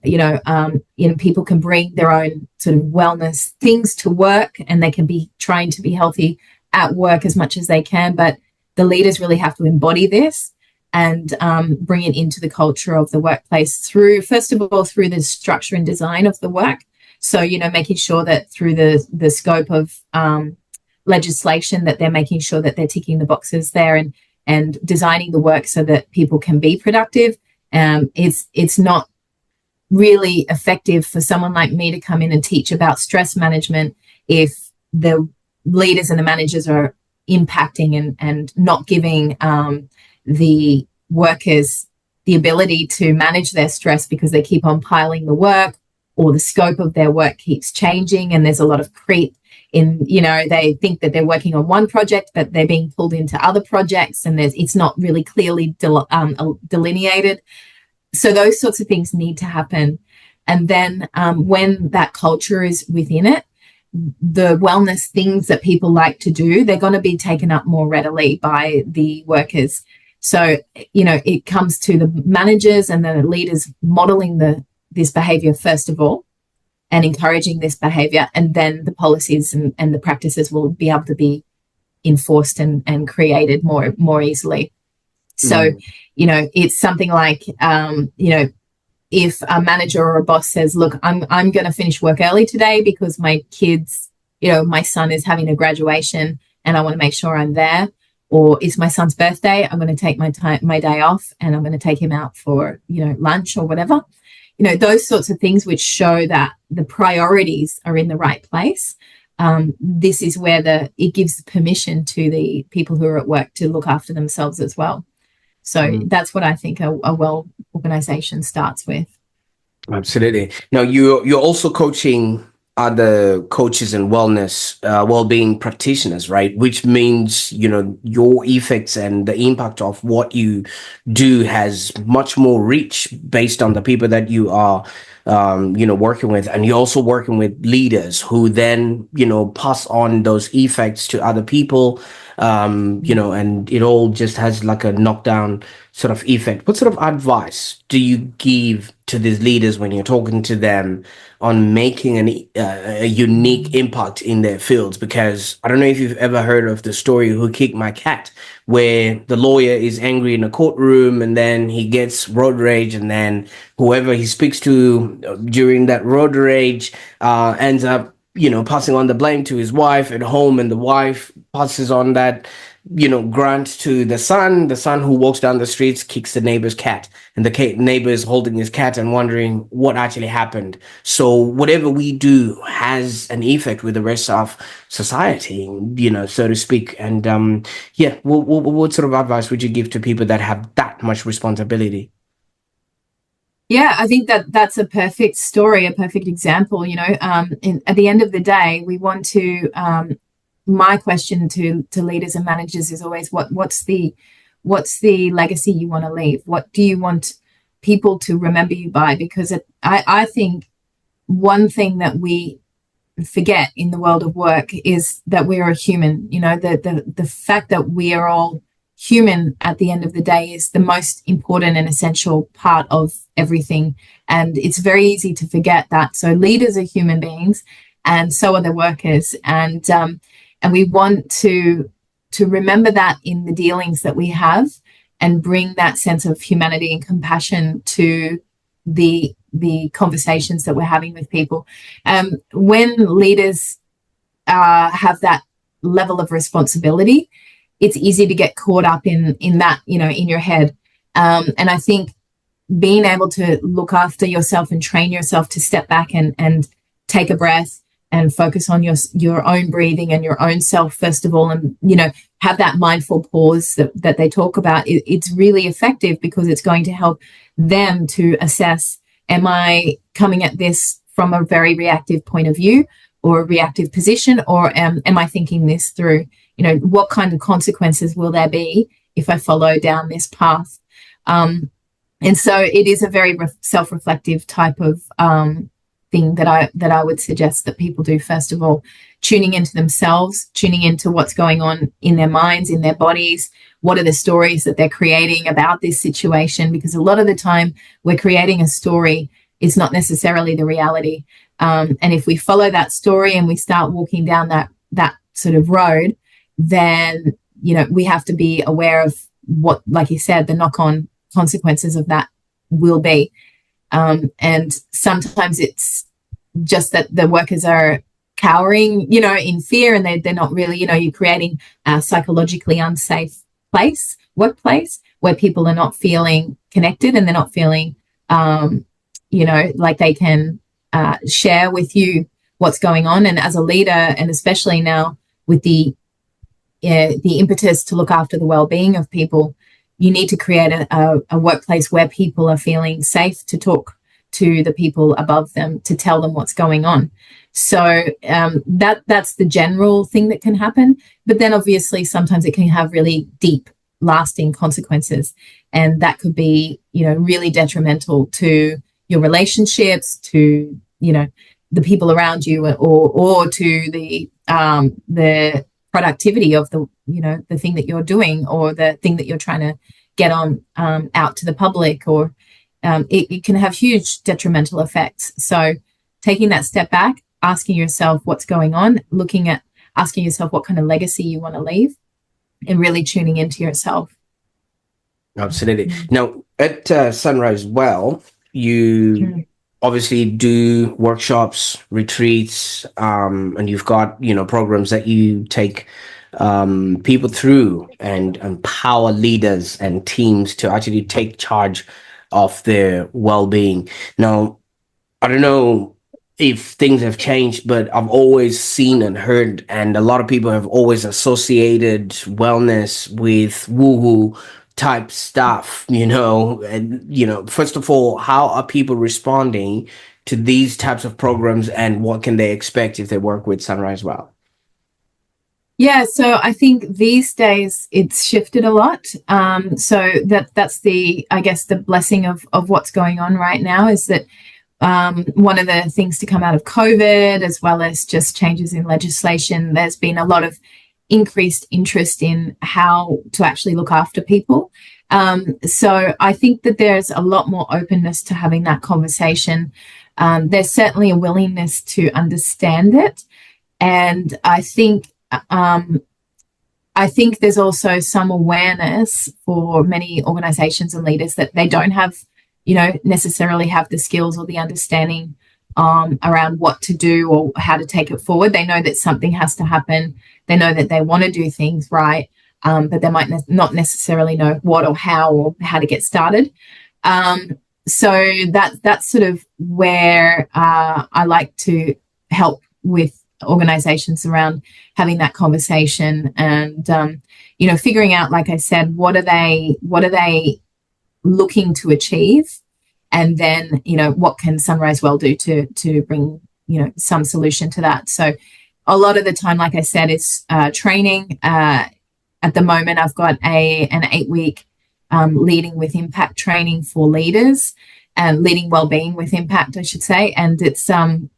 people can bring their own sort of wellness things to work, and they can be trying to be healthy at work as much as they can, but the leaders really have to embody this and bring it into the culture of the workplace first of all, through the structure and design of the work. So, making sure that through the scope of legislation, that they're making sure that they're ticking the boxes there, and designing the work so that people can be productive. It's not really effective for someone like me to come in and teach about stress management if the leaders and the managers are impacting and not giving the workers the ability to manage their stress, because they keep on piling the work, or the scope of their work keeps changing, and there's a lot of creep in, they think that they're working on one project, but they're being pulled into other projects, and it's not really clearly delineated. So those sorts of things need to happen. And then when that culture is within it, the wellness things that people like to do, they're going to be taken up more readily by the workers. So, it comes to the managers and the leaders modeling this behavior first of all, and encouraging this behavior, and then the policies and the practices will be able to be enforced and created more easily. So, it's something like, if a manager or a boss says, look, I'm going to finish work early today because my kids, my son is having a graduation and I want to make sure I'm there. Or it's my son's birthday, I'm going to take my day off and I'm going to take him out for, lunch or whatever. Those sorts of things which show that the priorities are in the right place. This is where it gives permission to the people who are at work to look after themselves as well. So that's what I think a well organization starts with. Absolutely. Now you're also coaching other coaches and well-being practitioners, right? Which means, your effects and the impact of what you do has much more reach based on the people that you are, working with. And you're also working with leaders who then, pass on those effects to other people, and it all just has like a knockdown sort of effect. What sort of advice do you give to these leaders when you're talking to them on making a unique impact in their fields? Because I don't know if you've ever heard of the story Who Kicked My Cat, where the lawyer is angry in a courtroom and then he gets road rage, and then whoever he speaks to during that road rage ends up passing on the blame to his wife at home, and the wife passes on that grant to the son who walks down the streets, kicks the neighbor's cat, and the neighbor is holding his cat and wondering what actually happened. So whatever we do has an effect with the rest of society, so to speak. And what sort of advice would you give to people that have that much responsibility? Yeah, I think that's a perfect story, a perfect example. At the end of the day, we want to my question to leaders and managers is always what's the legacy you want to leave? What do you want people to remember you by? Because I think one thing that we forget in the world of work is that we are a human. You know, the fact that we are all human at the end of the day is the most important and essential part of everything. And it's very easy to forget that. So leaders are human beings, and so are the workers. And we want to remember that in the dealings that we have, and bring that sense of humanity and compassion to the conversations that we're having with people. When leaders have that level of responsibility, it's easy to get caught up in that, you know, in your head. And I think being able to look after yourself and train yourself to step back and take a breath and focus on your own breathing and your own self first of all, and you know, have that mindful pause that they talk about. It's really effective because it's going to help them to assess, am I coming at this from a very reactive point of view or a reactive position, or am I thinking this through? You know, what kind of consequences will there be if I follow down this path? And so it is a very self-reflective type of thing that I would suggest that people do. First of all, tuning into themselves, tuning into what's going on in their minds, in their bodies. What are the stories that they're creating about this situation? Because a lot of the time we're creating a story, is not necessarily the reality. And if we follow that story and we start walking down that sort of road, then, you know, we have to be aware of what, like you said, the knock-on consequences of that will be. And sometimes it's just that the workers are cowering, you know, in fear, and they're not really, you know, you're creating a psychologically unsafe workplace where people are not feeling connected, and they're not feeling, you know, like they can share with you what's going on. And as a leader, and especially now with the impetus to look after the well-being of people, you need to create a workplace where people are feeling safe to talk to the people above them, to tell them what's going on. So that's the general thing that can happen. But then obviously sometimes it can have really deep, lasting consequences. And that could be, you know, really detrimental to your relationships, to, you know, the people around you, or to the productivity of the, you know, the thing that you're doing, or the thing that you're trying to get on out to the public, or it can have huge detrimental effects. So taking that step back, asking yourself what's going on, asking yourself what kind of legacy you want to leave, and really tuning into yourself. Absolutely. Now, at Sunrise Well, you obviously do workshops, retreats, and you've got, you know, programs that you take people through and empower leaders and teams to actually take charge of their well-being. Now, I don't know if things have changed, but I've always seen and heard, and a lot of people have always associated wellness with woo-hoo type stuff, you know. And, you know, first of all, how are people responding to these types of programs, and what can they expect if they work with Sunrise Well? Yeah, so I think these days it's shifted a lot. So that's the, I guess, the blessing of what's going on right now, is that one of the things to come out of COVID, as well as just changes in legislation, there's been a lot of increased interest in how to actually look after people. So I think that there's a lot more openness to having that conversation. There's certainly a willingness to understand it. And I think there's also some awareness for many organizations and leaders that they don't have, you know, necessarily have the skills or the understanding around what to do or how to take it forward. They know that something has to happen. They know that they want to do things right, but they might not necessarily know what or how to get started. So that's sort of where I like to help with organizations around having that conversation, and you know, figuring out, like I said, what are they looking to achieve, and then, you know, what can Sunrise Well do to bring, you know, some solution to that. So a lot of the time, like I said, it's training. At the moment, I've got an 8 week leading with impact training for leaders and leading wellbeing with impact, I should say. And it's an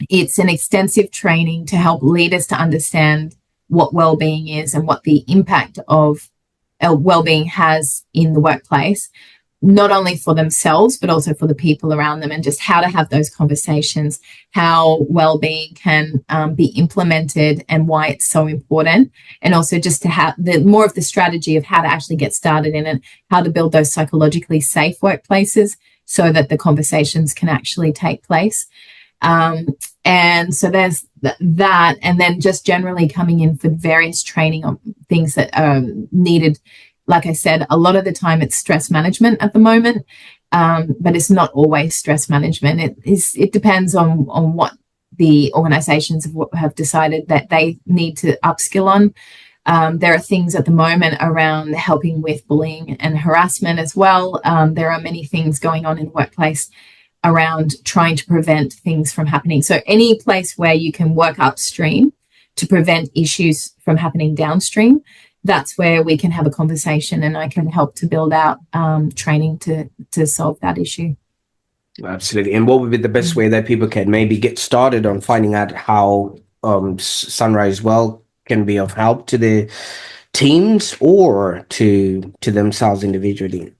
extensive training to help leaders to understand what wellbeing is and what the impact of wellbeing has in the workplace, not only for themselves, but also for the people around them, and just how to have those conversations, how well-being can be implemented and why it's so important. And also just to have more of the strategy of how to actually get started in it, how to build those psychologically safe workplaces so that the conversations can actually take place. And so there's that. And then just generally coming in for various training on things that are needed. Like I said, a lot of the time it's stress management at the moment, but it's not always stress management. It depends on what the organizations have decided that they need to upskill on. There are things at the moment around helping with bullying and harassment as well. There are many things going on in the workplace around trying to prevent things from happening. So any place where you can work upstream to prevent issues from happening downstream, that's where we can have a conversation and I can help to build out training to solve that issue. Absolutely. And what would be the best way that people can maybe get started on finding out how Sunrise Well can be of help to the teams or to themselves individually?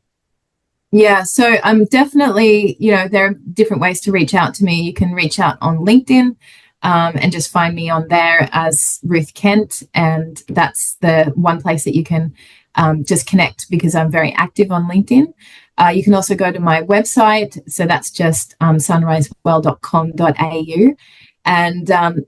Yeah, so I'm definitely, there are different ways to reach out to me. You can reach out on LinkedIn and just find me on there as Ruth Kent. And that's the one place that you can just connect because I'm very active on LinkedIn. You can also go to my website. So that's just sunrisewell.com.au. And I'm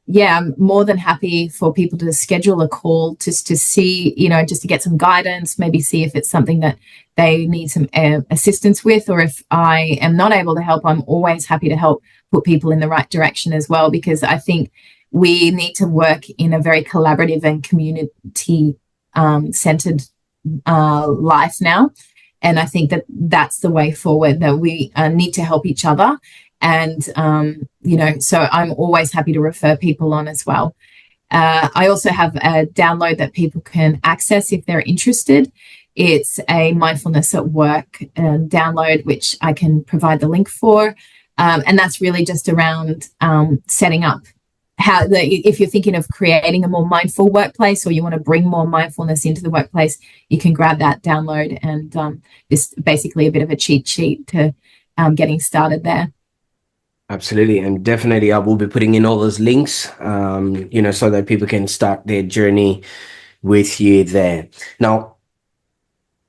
more than happy for people to schedule a call just to see, just to get some guidance, maybe see if it's something that they need some assistance with, or if I am not able to help, I'm always happy to help put people in the right direction as well, because I think we need to work in a very collaborative and community centered life now. And I think that that's the way forward, that we need to help each other. And, so I'm always happy to refer people on as well. I also have a download that people can access if they're interested. It's a mindfulness at work download, which I can provide the link for. And that's really just around setting up if you're thinking of creating a more mindful workplace, or you want to bring more mindfulness into the workplace, you can grab that download, and it's basically a bit of a cheat sheet to getting started there. Absolutely. And definitely I will be putting in all those links, so that people can start their journey with you there. Now,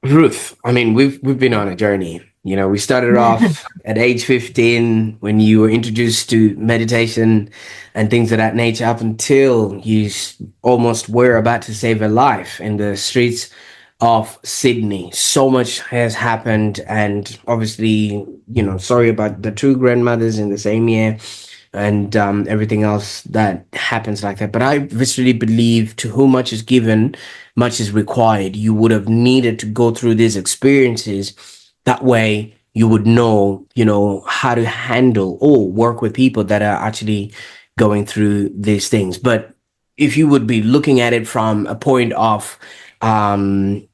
Ruth, I mean, we've been on a journey. We started off at age 15 when you were introduced to meditation and things of that nature, up until you almost were about to save a life in the streets of Sydney. So much has happened, and obviously, sorry about the two grandmothers in the same year and everything else that happens like that. But I viscerally believe, to whom much is given, much is required. You would have needed to go through these experiences. That way you would know, how to handle or work with people that are actually going through these things. But if you would be looking at it from a point of, the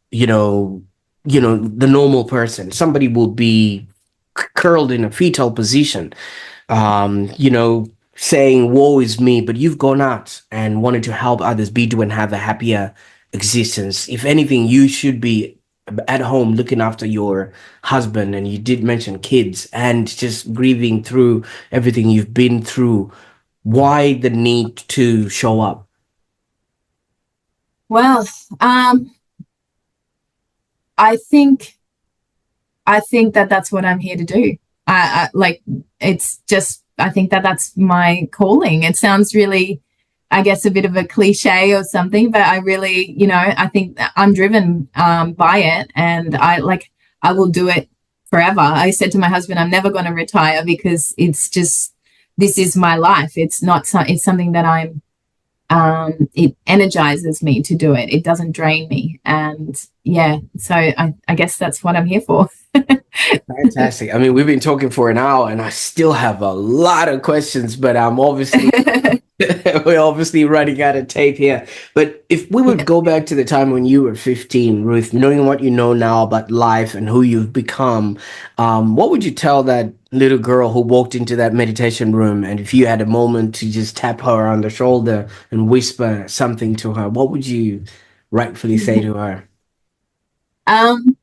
normal person, somebody will be curled in a fetal position, saying, woe is me, but you've gone out and wanted to help others be, do, and have a happier existence. If anything, you should be at home looking after your husband, and you did mention kids, and just grieving through everything you've been through. Why the need to show up? Well, I think that that's what I'm here to do. It's just, I think that that's my calling. It sounds really, I guess, a bit of a cliche or something, but I really, I think I'm driven by it, and I will do it forever. I said to my husband, I'm never going to retire, because it's just, this is my life. It's not, it's something that it energizes me to do it. It doesn't drain me. And so I guess that's what I'm here for. Fantastic. I mean, we've been talking for an hour and I still have a lot of questions, but I'm obviously we're obviously running out of tape here. But if we would Yeah. go back to the time when you were 15, Ruth, knowing what you know now about life and who you've become, what would you tell that little girl who walked into that meditation room? And if you had a moment to just tap her on the shoulder and whisper something to her, what would you rightfully say to her? Um,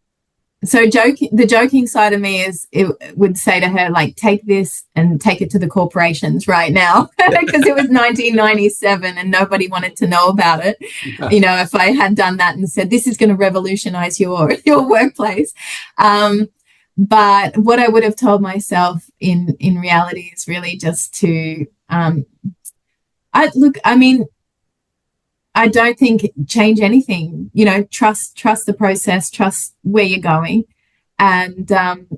so the joking side of me is it would say to her, like, take this and take it to the corporations right now, because it was 1997 and nobody wanted to know about it. You know, if I had done that and said, this is going to revolutionize your workplace. um, but what I would have told myself in reality is really just to I mean, I don't think change anything. You know, trust the process, trust where you're going. And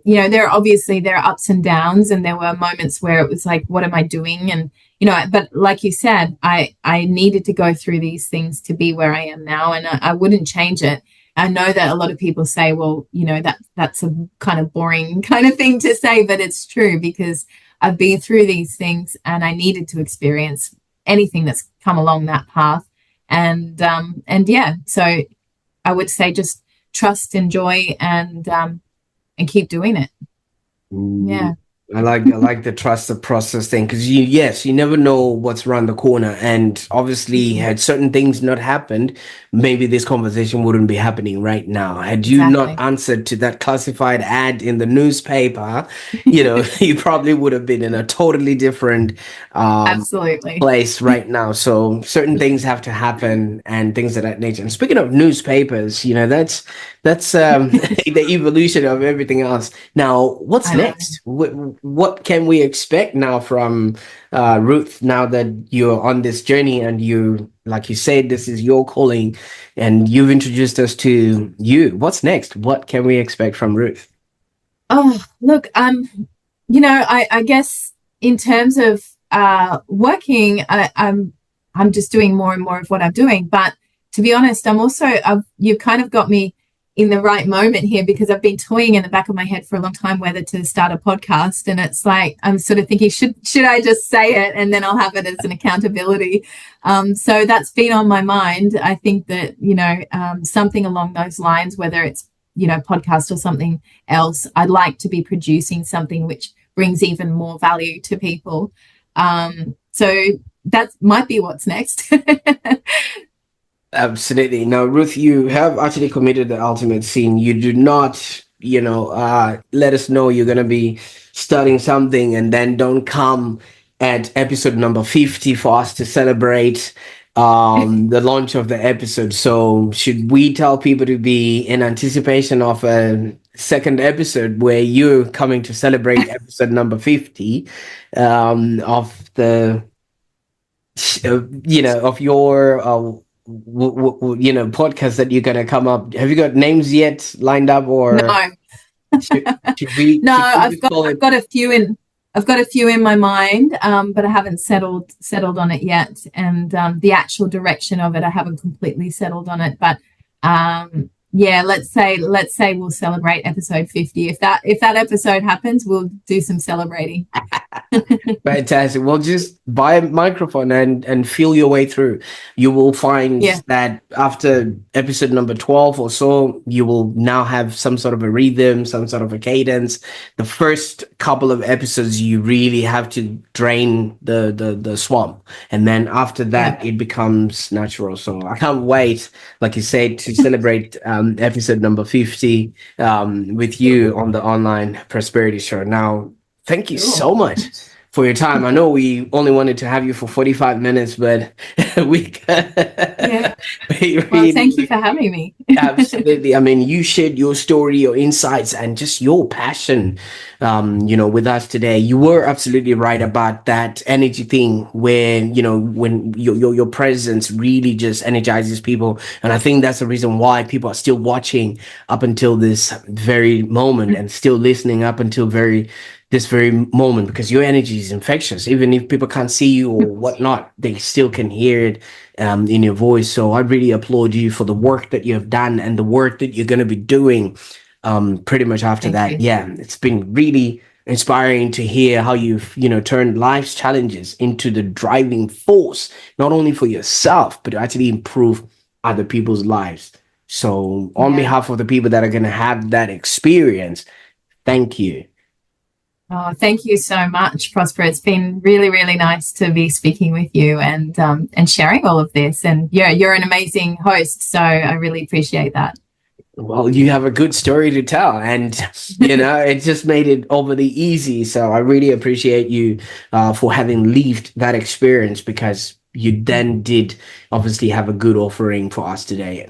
you know, there are ups and downs, and there were moments where it was like, what am I doing? And you know, but like you said, I needed to go through these things to be where I am now, and I wouldn't change it. I know that a lot of people say, well, you know, that's a kind of boring kind of thing to say, but it's true because I've been through these things and I needed to experience anything that's come along that path. And yeah, so I would say just trust, enjoy, and keep doing it. Mm, Yeah, I like the trust the process thing because you never know what's around the corner, and obviously mm, had certain things not happened, maybe this conversation wouldn't be happening right now. Had you not exactly. answered to that classified ad in the newspaper, you probably would have been in a totally different um Absolutely. place right now. So certain things have to happen and things of that nature. And speaking of newspapers, that's the evolution of everything else. Now, what's I know. next? What can we expect now from Ruth? Now that you're on this journey and you, like you said, this is your calling, and you've introduced us to you. What's next? What can we expect from Ruth? Oh, look, you know, I guess in terms of working, I'm just doing more and more of what I'm doing. But to be honest, you've kind of got me in the right moment here because I've been toying in the back of my head for a long time whether to start a podcast, and it's like I'm sort of thinking, should I just say it and then I'll have it as an accountability. So that's been on my mind. I think that you know something along those lines, whether it's you know podcast or something else. I'd like to be producing something which brings even more value to people. So that might be what's next. Absolutely. Now, Ruth, you have actually committed the ultimate sin. You do not, let us know you're going to be studying something and then don't come at episode number 50 for us to celebrate the launch of the episode. So, should we tell people to be in anticipation of a second episode where you're coming to celebrate episode number 50 of the of your podcast that you're gonna come up? Have you got names yet lined up, or No, no, should we just call I've it? got a few in. I've got a few in my mind, but I haven't settled on it yet. And the actual direction of it, I haven't completely settled on it. But yeah, let's say we'll celebrate episode 50. If that episode happens, we'll do some celebrating. Fantastic. Well, just buy a microphone and feel your way through. You will find Yeah, that after episode number 12 or so, you will now have some sort of a rhythm, some sort of a cadence. The first couple of episodes, you really have to drain the swamp. And then after yeah, that, it becomes natural. So I can't wait, like you said, to celebrate episode number 50 with you on the online prosperity show. Now, thank you cool. so much for your time. I know we only wanted to have you for 45 minutes, but we, Yeah. we Well, thank you really for having me. absolutely. I mean, you shared your story, your insights, and just your passion, with us today. You were absolutely right about that energy thing, where when your presence really just energizes people, and I think that's the reason why people are still watching up until this very moment and still listening up until this very moment, because your energy is infectious. Even if people can't see you or whatnot, they still can hear it in your voice. So I really applaud you for the work that you have done and the work that you're going to be doing pretty much after Thank that, you. yeah, it's been really inspiring to hear how you've, turned life's challenges into the driving force, not only for yourself, but to actually improve other people's lives. So, on Yeah. behalf of the people that are going to have that experience, thank you. Oh, thank you so much, Prosper. It's been really, really nice to be speaking with you and sharing all of this. And yeah, you're an amazing host, so I really appreciate that. Well, you have a good story to tell, and it just made it overly easy. So I really appreciate you for having lived that experience, because you then did obviously have a good offering for us today.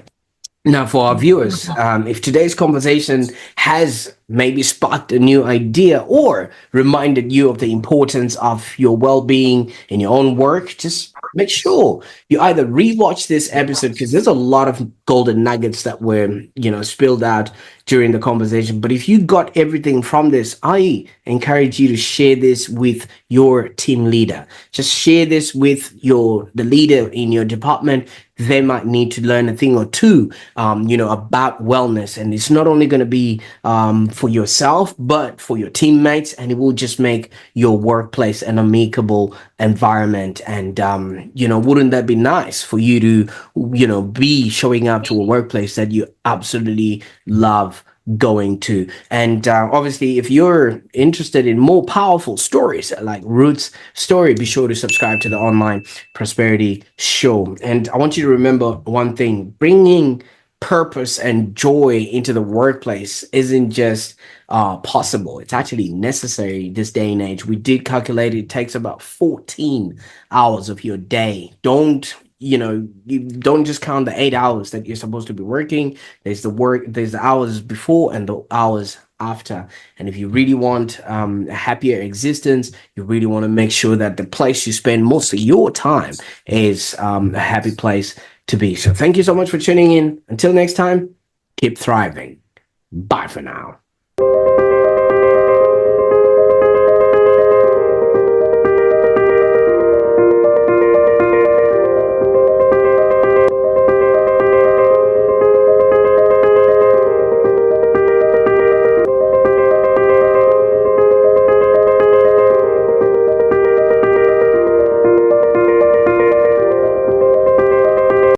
Now, for our viewers, if today's conversation has maybe sparked a new idea or reminded you of the importance of your well being in your own work, just make sure you either rewatch this episode, because there's a lot of golden nuggets that were, spilled out during the conversation. But if you got everything from this, I encourage you to share this with your team leader. Just share this with the leader in your department. They might need to learn a thing or two, about wellness. And it's not only going to be for yourself, but for your teammates. And it will just make your workplace an amicable environment. And, wouldn't that be nice for you to, be showing up to a workplace that you absolutely love going to? And obviously, if you're interested in more powerful stories like Ruth's story, be sure to subscribe to the Online Prosperity Show. And I want you to remember one thing: bringing purpose and joy into the workplace isn't just possible, it's actually necessary this day and age. We did calculate it takes about 14 hours of your day. You don't just count the 8 hours that you're supposed to be working. There's the hours before and the hours after. And if you really want a happier existence, you really want to make sure that the place you spend most of your time is a happy place to be. So thank you so much for tuning in. Until next time, keep thriving. Bye for now.